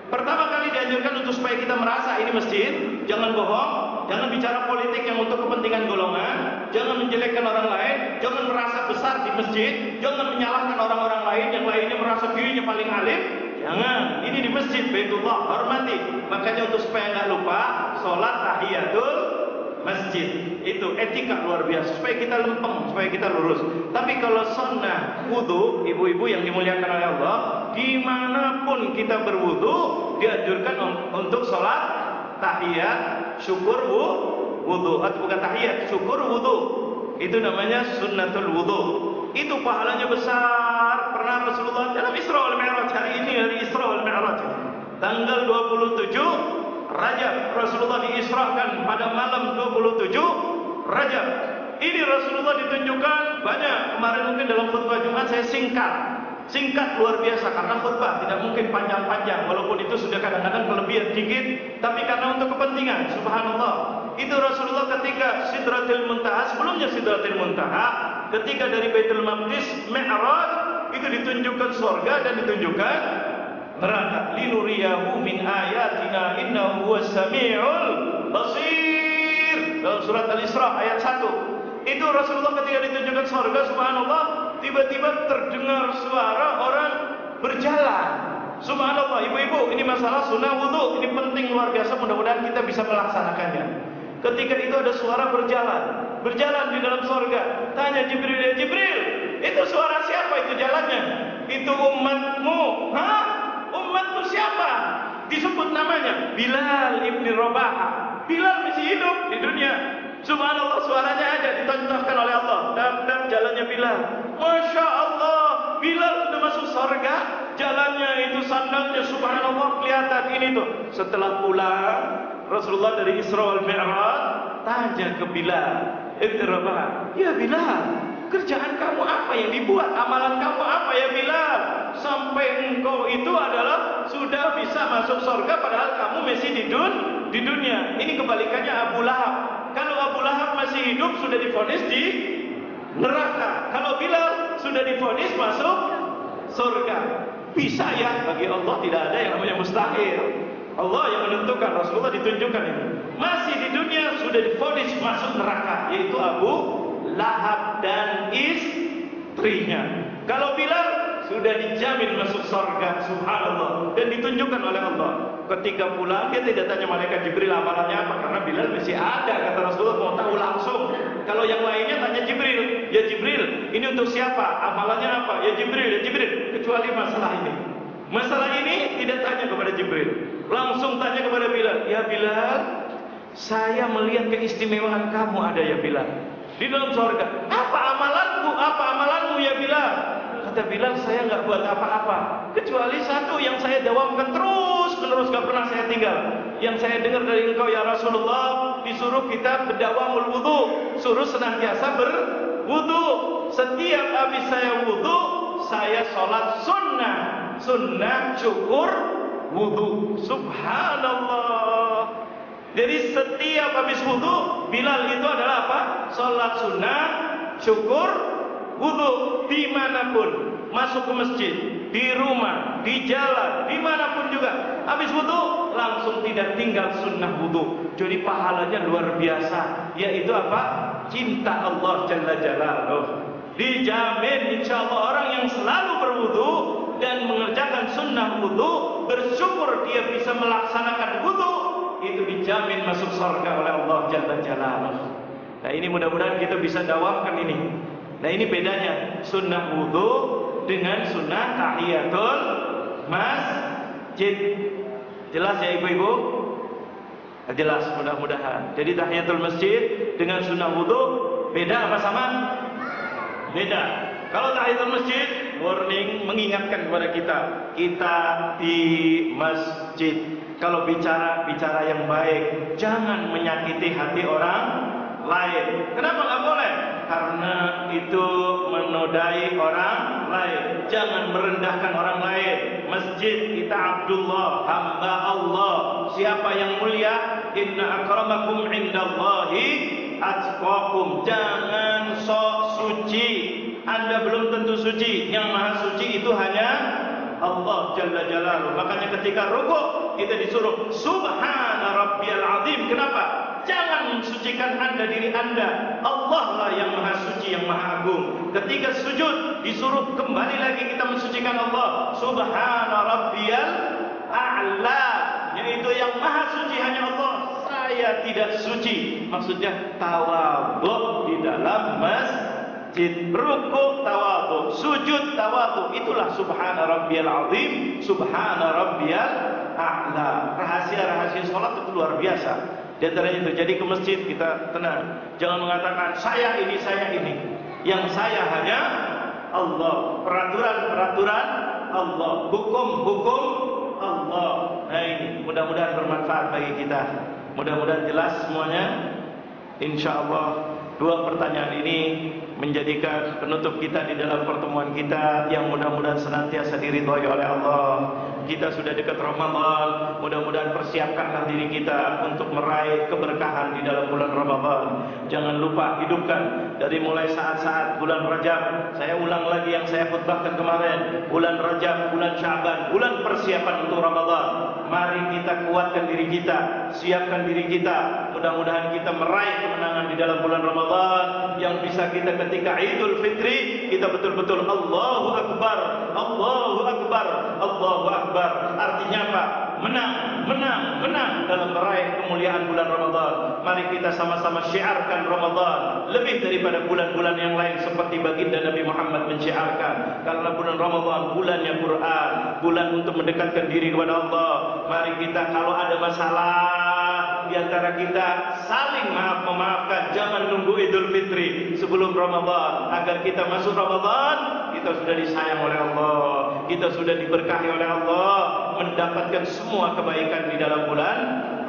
Pertama kali dianjurkan untuk supaya kita merasa ini masjid. Jangan bohong. Jangan bicara politik yang untuk kepentingan golongan. Jangan menjelekkan orang lain. Jangan merasa besar di masjid. Jangan menyalahkan orang-orang lain. Yang lainnya merasa dirinya paling alim. Jangan. Ini di masjid Baitullah. Hormati. Makanya untuk supaya nggak lupa sholat tahiyatul masjid. masjid. Itu etika luar biasa supaya kita lempeng, supaya kita lurus. Tapi kalau sunnah wudu, ibu-ibu yang dimuliakan oleh Allah, dimanapun kita berwudu dianjurkan untuk sholat tahiyat syukur wudu, atau bukan tahiyat, syukur wudu. Itu namanya sunnatul wudu. Itu pahalanya besar. Pernah Rasulullah dalam Isra wal Mi'raj, hari ini hari Isra wal Mi'raj, tanggal 27 Rajab, Rasulullah diisrakan pada malam 27 Rajab. Ini Rasulullah ditunjukkan banyak. Kemarin mungkin dalam khutbah Jumat saya singkat luar biasa, karena khutbah tidak mungkin panjang-panjang, walaupun itu sudah kadang-kadang kelebihan dikit, tapi karena untuk kepentingan. Subhanallah, itu Rasulullah ketika Sidratil Muntaha, sebelumnya Sidratil Muntaha, ketika dari Baitul Maqdis Mi'raj, itu ditunjukkan surga dan ditunjukkan neraka. Linuriyahu min ayatina innahu huwas samiul basir, dalam surat Al-Isra ayat 1. Itu Rasulullah ketika ditunjukkan surga, subhanallah, tiba-tiba terdengar suara orang berjalan. Subhanallah, ibu-ibu, ini masalah sunnah wudu, ini penting luar biasa, mudah-mudahan kita bisa melaksanakannya. Ketika itu ada suara berjalan di dalam surga. Tanya Jibril, ya Jibril, itu suara siapa itu jalannya? Itu umatmu. Hah? Umatmu siapa? Disebut namanya Bilal ibn Rabah. Bilal masih hidup di dunia. Subhanallah, suaranya ada ditontonkan oleh Allah. Dan jalannya Bilal. Masya Allah, Bilal sudah masuk surga. Jalannya itu, sandalnya, subhanallah, kelihatan ini tuh. Setelah pulang Rasulullah dari Isra wal Mi'raj, tanya ke Bilal ibn Rabah, ya Bilal, kerjaan kamu apa yang dibuat? Amalan kamu apa ya Bilal? Sampai engkau itu adalah sudah bisa masuk surga padahal kamu masih di dunia. Ini kebalikannya Abu Lahab. Kalau Abu Lahab masih hidup sudah divonis di neraka. Kalau Bilal sudah divonis masuk surga. Bisa ya, bagi Allah tidak ada yang namanya mustahil. Allah yang menentukan. Rasulullah ditunjukkan ini. Masih di dunia sudah divonis masuk neraka, yaitu Abu Lahab dan istrinya. Kalau Bilal sudah dijamin masuk surga, subhanallah, dan ditunjukkan oleh Allah. Ketika pulang dia tidak tanya malaikat Jibril amalannya apa, karena Bilal masih ada, kata Rasulullah, mau tahu langsung. Kalau yang lainnya tanya Jibril, ya Jibril, ini untuk siapa? Amalannya apa? Ya Jibril, kecuali masalah ini. Masalah ini tidak tanya kepada Jibril, langsung tanya kepada Bilal. Ya Bilal, saya melihat keistimewaan kamu ada ya Bilal di dalam surga. Apa amalanmu ya Bilal? Kata Bilal, saya nggak buat apa-apa kecuali satu yang saya dawamkan terus menerus, gak pernah saya tinggal. Yang saya dengar dari engkau ya Rasulullah, disuruh kita berdawamul wudu, suruh senantiasa berwudu. Setiap habis saya wudu, saya sholat sunnah syukur wudu. Subhanallah. Jadi setiap habis wudu, Bilal itu adalah apa? Sholat sunnah syukur wudu, dimanapun, masuk ke masjid, di rumah, di jalan, dimanapun juga, habis wudu langsung tidak tinggal sunnah wudu. Jadi pahalanya luar biasa, yaitu apa? Cinta Allah Jalla Jalaluh. Dijamin insyaallah orang yang selalu berwudu dan mengerjakan sunnah wudu, bersyukur dia bisa melaksanakan wudu, itu dijamin masuk surga oleh Allah Jalla Jalaluh. Nah ini mudah-mudahan kita bisa dawamkan ini. Nah ini bedanya sunnah wudu dengan sunnah tahiyatul masjid. Jelas ya ibu-ibu? Jelas mudah-mudahan. Jadi tahiyatul masjid dengan sunnah wudu beda apa sama? Beda. Kalau tahiyatul masjid, warning, mengingatkan kepada kita di masjid. Kalau bicara yang baik, jangan menyakiti hati orang lain. Kenapa nggak boleh? Karena itu menodai orang lain. Jangan merendahkan orang lain. Masjid kita Abdullah, hamba Allah. Siapa yang mulia? Inna akramakum indallahi atqakum. Jangan sok suci. Anda belum tentu suci. Yang maha suci itu hanya Allah Jalla Jalaluh. Makanya ketika rukuk kita disuruh Subhana Rabbiyal Azim. Kenapa? Jangan mensucikan anda diri anda. Allah lah yang maha suci, yang maha agung. Ketika sujud disuruh kembali lagi kita mensucikan Allah. Subhana Rabbiyal A'la, yaitu yang maha suci hanya Allah. saya tidak suci. Maksudnya tawadhu di dalam masjid, rukuk tawadhu, sujud tawadhu. Itulah subhana rabbiyal azim, subhana rabbiyal a'la. Rahasia-rahasia salat itu luar biasa. Di antaranya itu, jadi ke masjid kita tenang. Jangan mengatakan saya ini, saya ini. Yang saya hanya Allah. Peraturan-peraturan Allah. Hukum-hukum Allah. Nah ini mudah-mudahan bermanfaat bagi kita. Mudah-mudahan jelas semuanya. InsyaAllah dua pertanyaan ini menjadikan penutup kita di dalam pertemuan kita, yang mudah-mudahan senantiasa diridhoi oleh Allah. Kita sudah dekat Ramadan, mudah-mudahan persiapkanlah diri kita untuk meraih keberkahan di dalam bulan Ramadan. Jangan lupa hidupkan dari mulai saat-saat bulan Rajab. Saya ulang lagi yang saya khutbahkan kemarin. Bulan Rajab, bulan Sya'ban, bulan persiapan untuk Ramadan. Mari kita kuatkan diri kita, siapkan diri kita. Mudah-mudahan kita meraih kemenangan di dalam bulan Ramadan, yang bisa kita ketika Idul Fitri kita betul-betul Allahu Akbar, Allahu Akbar, Allahu Akbar. Artinya apa? Menang, menang, menang dalam meraih kemuliaan bulan Ramadan. Mari kita sama-sama syiarkan Ramadan lebih daripada bulan-bulan yang lain, seperti baginda Nabi Muhammad mensyiarkan. Karena bulan Ramadan bulannya Quran, bulan untuk mendekatkan diri kepada Allah. Mari kita kalau ada masalah di antara kita saling memaafkan. Jangan nunggu Idul Fitri sebelum Ramadan. Agar kita masuk Ramadan, kita sudah disayang oleh Allah, kita sudah diberkahi oleh Allah, mendapatkan semua kebaikan di dalam bulan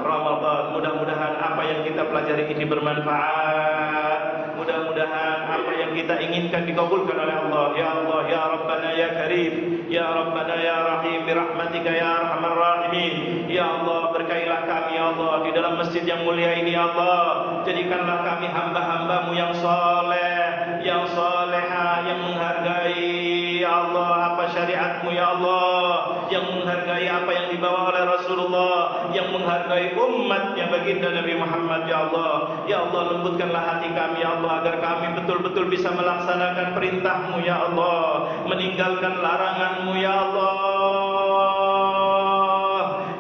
Ramadan. Mudah-mudahan apa yang kita pelajari ini bermanfaat. Mudah-mudahan apa yang kita inginkan dikabulkan oleh Allah. Ya Allah, ya Rabbana ya Karim, ya Rabbana ya Rahim, birahmatika ya Arhamar Rahimin. Ya Allah, berkailah kami ya Allah di dalam masjid yang mulia ini ya Allah. Jadikanlah kami hamba-hambamu yang soleh, yang soleha, yang menghargai ya Allah apa syariatmu ya Allah, yang menghargai apa yang dibawa oleh Rasulullah, yang menghargai umatnya baginda Nabi Muhammad ya Allah. Ya Allah, lembutkanlah hati kami ya Allah, agar kami betul-betul bisa melaksanakan perintahmu ya Allah, meninggalkan laranganmu ya Allah.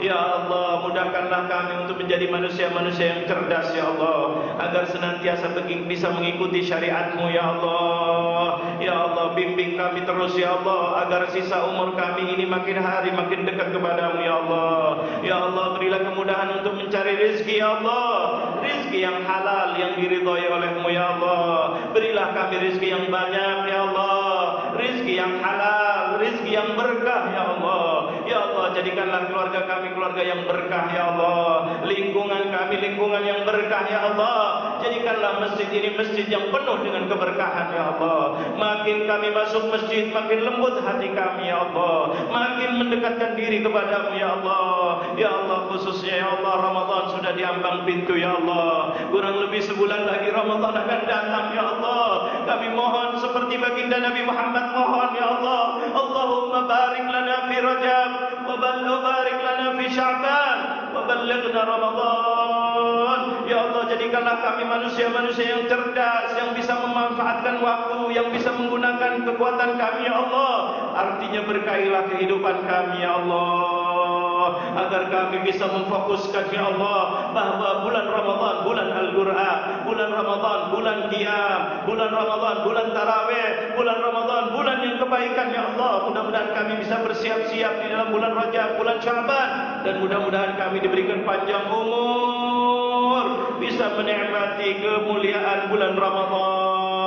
Ya Allah, mudahkanlah kami untuk menjadi manusia-manusia yang cerdas ya Allah, agar senantiasa bisa mengikuti syariatmu ya Allah. Ya Allah, bimbing kami terus ya Allah, agar sisa umur kami ini makin hari makin dekat kepadamu ya Allah. Ya Allah, berilah kemudahan untuk mencari rezeki ya Allah, rezeki yang halal, yang diridhoi olehmu ya Allah. Berilah kami rezeki yang banyak ya Allah, rezeki yang halal, rezeki yang berkah ya Allah. Ya Allah, jadikanlah keluarga kami keluarga yang berkah ya Allah, lingkungan kami lingkungan yang berkah ya Allah. Jadikanlah masjid ini masjid yang penuh dengan keberkahan ya Allah. Makin kami masuk masjid, makin lembut hati kami ya Allah, makin mendekatkan diri kepadamu ya Allah. Ya Allah, khususnya ya Allah, Ramadan sudah di ambang pintu ya Allah. Kurang lebih sebulan lagi Ramadan akan datang ya Allah. Kami mohon seperti baginda Nabi Muhammad mohon ya Allah, Allahumma barik lana fi Rajab, wa barik lana fi Sya'ban, wa ballighna Ramadan. Ya Allah, jadikanlah kami manusia-manusia yang cerdas, yang bisa memanfaatkan waktu, yang bisa menggunakan kekuatan kami ya Allah. Artinya berkailah kehidupan kami ya Allah, agar kami bisa memfokuskan ya Allah bahwa bulan Ramadan bulan Al-Qur'an, bulan Ramadan bulan qiyam, bulan Ramadan bulan tarawih, bulan Ramadan bulan yang kebaikan ya Allah. Mudah-mudahan kami bisa bersiap-siap di dalam bulan Rajab, bulan Sya'ban, dan mudah-mudahan kami diberikan panjang umur, bisa menikmati kemuliaan bulan Ramadan.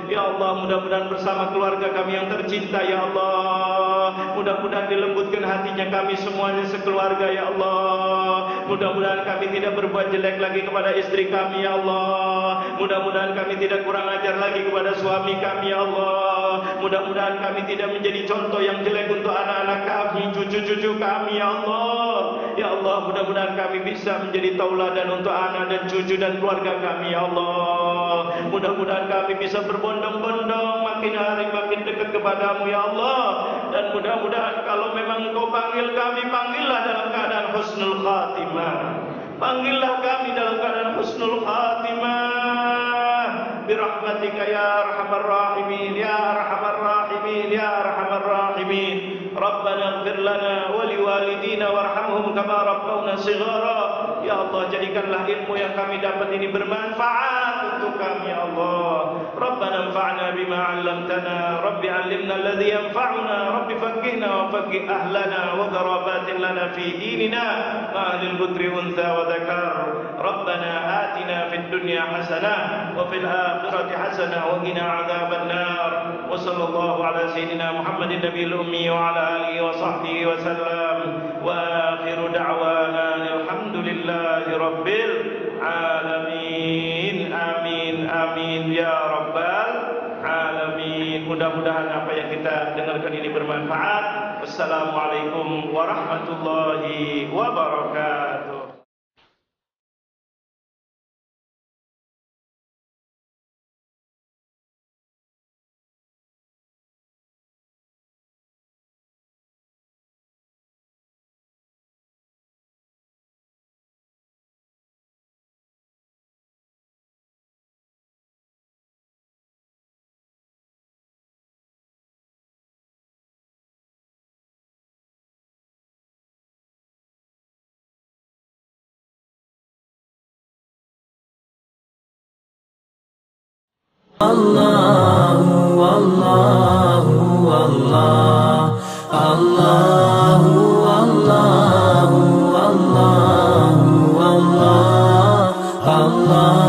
Ya Allah, mudah-mudahan bersama keluarga kami yang tercinta ya Allah, mudah-mudahan dilembutkan hatinya kami semuanya sekeluarga ya Allah. Mudah-mudahan kami tidak berbuat jelek lagi kepada istri kami ya Allah. Mudah-mudahan kami tidak kurang ajar lagi kepada suami kami ya Allah. Mudah-mudahan kami tidak menjadi contoh yang jelek untuk anak-anak kami, cucu-cucu kami ya Allah. Ya Allah, mudah-mudahan kami bisa menjadi tauladan untuk anak dan cucu dan keluarga kami ya Allah. Mudah-mudahan kami bisa berbondong-bondong makin hari makin dekat kepadamu ya Allah. Dan mudah-mudahan kalau memang Engkau panggil kami, panggillah dalam keadaan husnul khatimah. Panggillah kami dalam keadaan husnul khatimah. Birahmatika ya Arhamar Rahimin, ya Arhamar Rahimin, ya Arhamar Rahimin. Rabbana waghfir lana wa liwalidina warhamhum kama rabbawna shighara. Ya Allah, jadikanlah ilmu yang kami dapat ini bermanfaat untuk kami ya Allah. Rabbana anfa'na bima 'allamtana, Rabbi 'allimna alladhi yanfa'una, Rabbi faqqihna wa faqqih ahlana wa gharabatin lana fi dinina ma'al budri untha wa dhakar. Rabbana atina fid dunya hasanah wa fil akhirati hasanah wa qina 'adzaban nar. Wa sallallahu ala sayyidina Muhammadin nabiyil ummi wa ala alihi wa sahbihi wa sallam. Wa akhiru da'wana alhamdulillahi rabbil alamin. Amin amin ya rabbal alamin. Mudah-mudahan apa yang kita dengarkan ini bermanfaat. Wassalamualaikum warahmatullahi wabarakatuh. Allahu Allahu Allah Allahu Allahu Allahu Allah Allah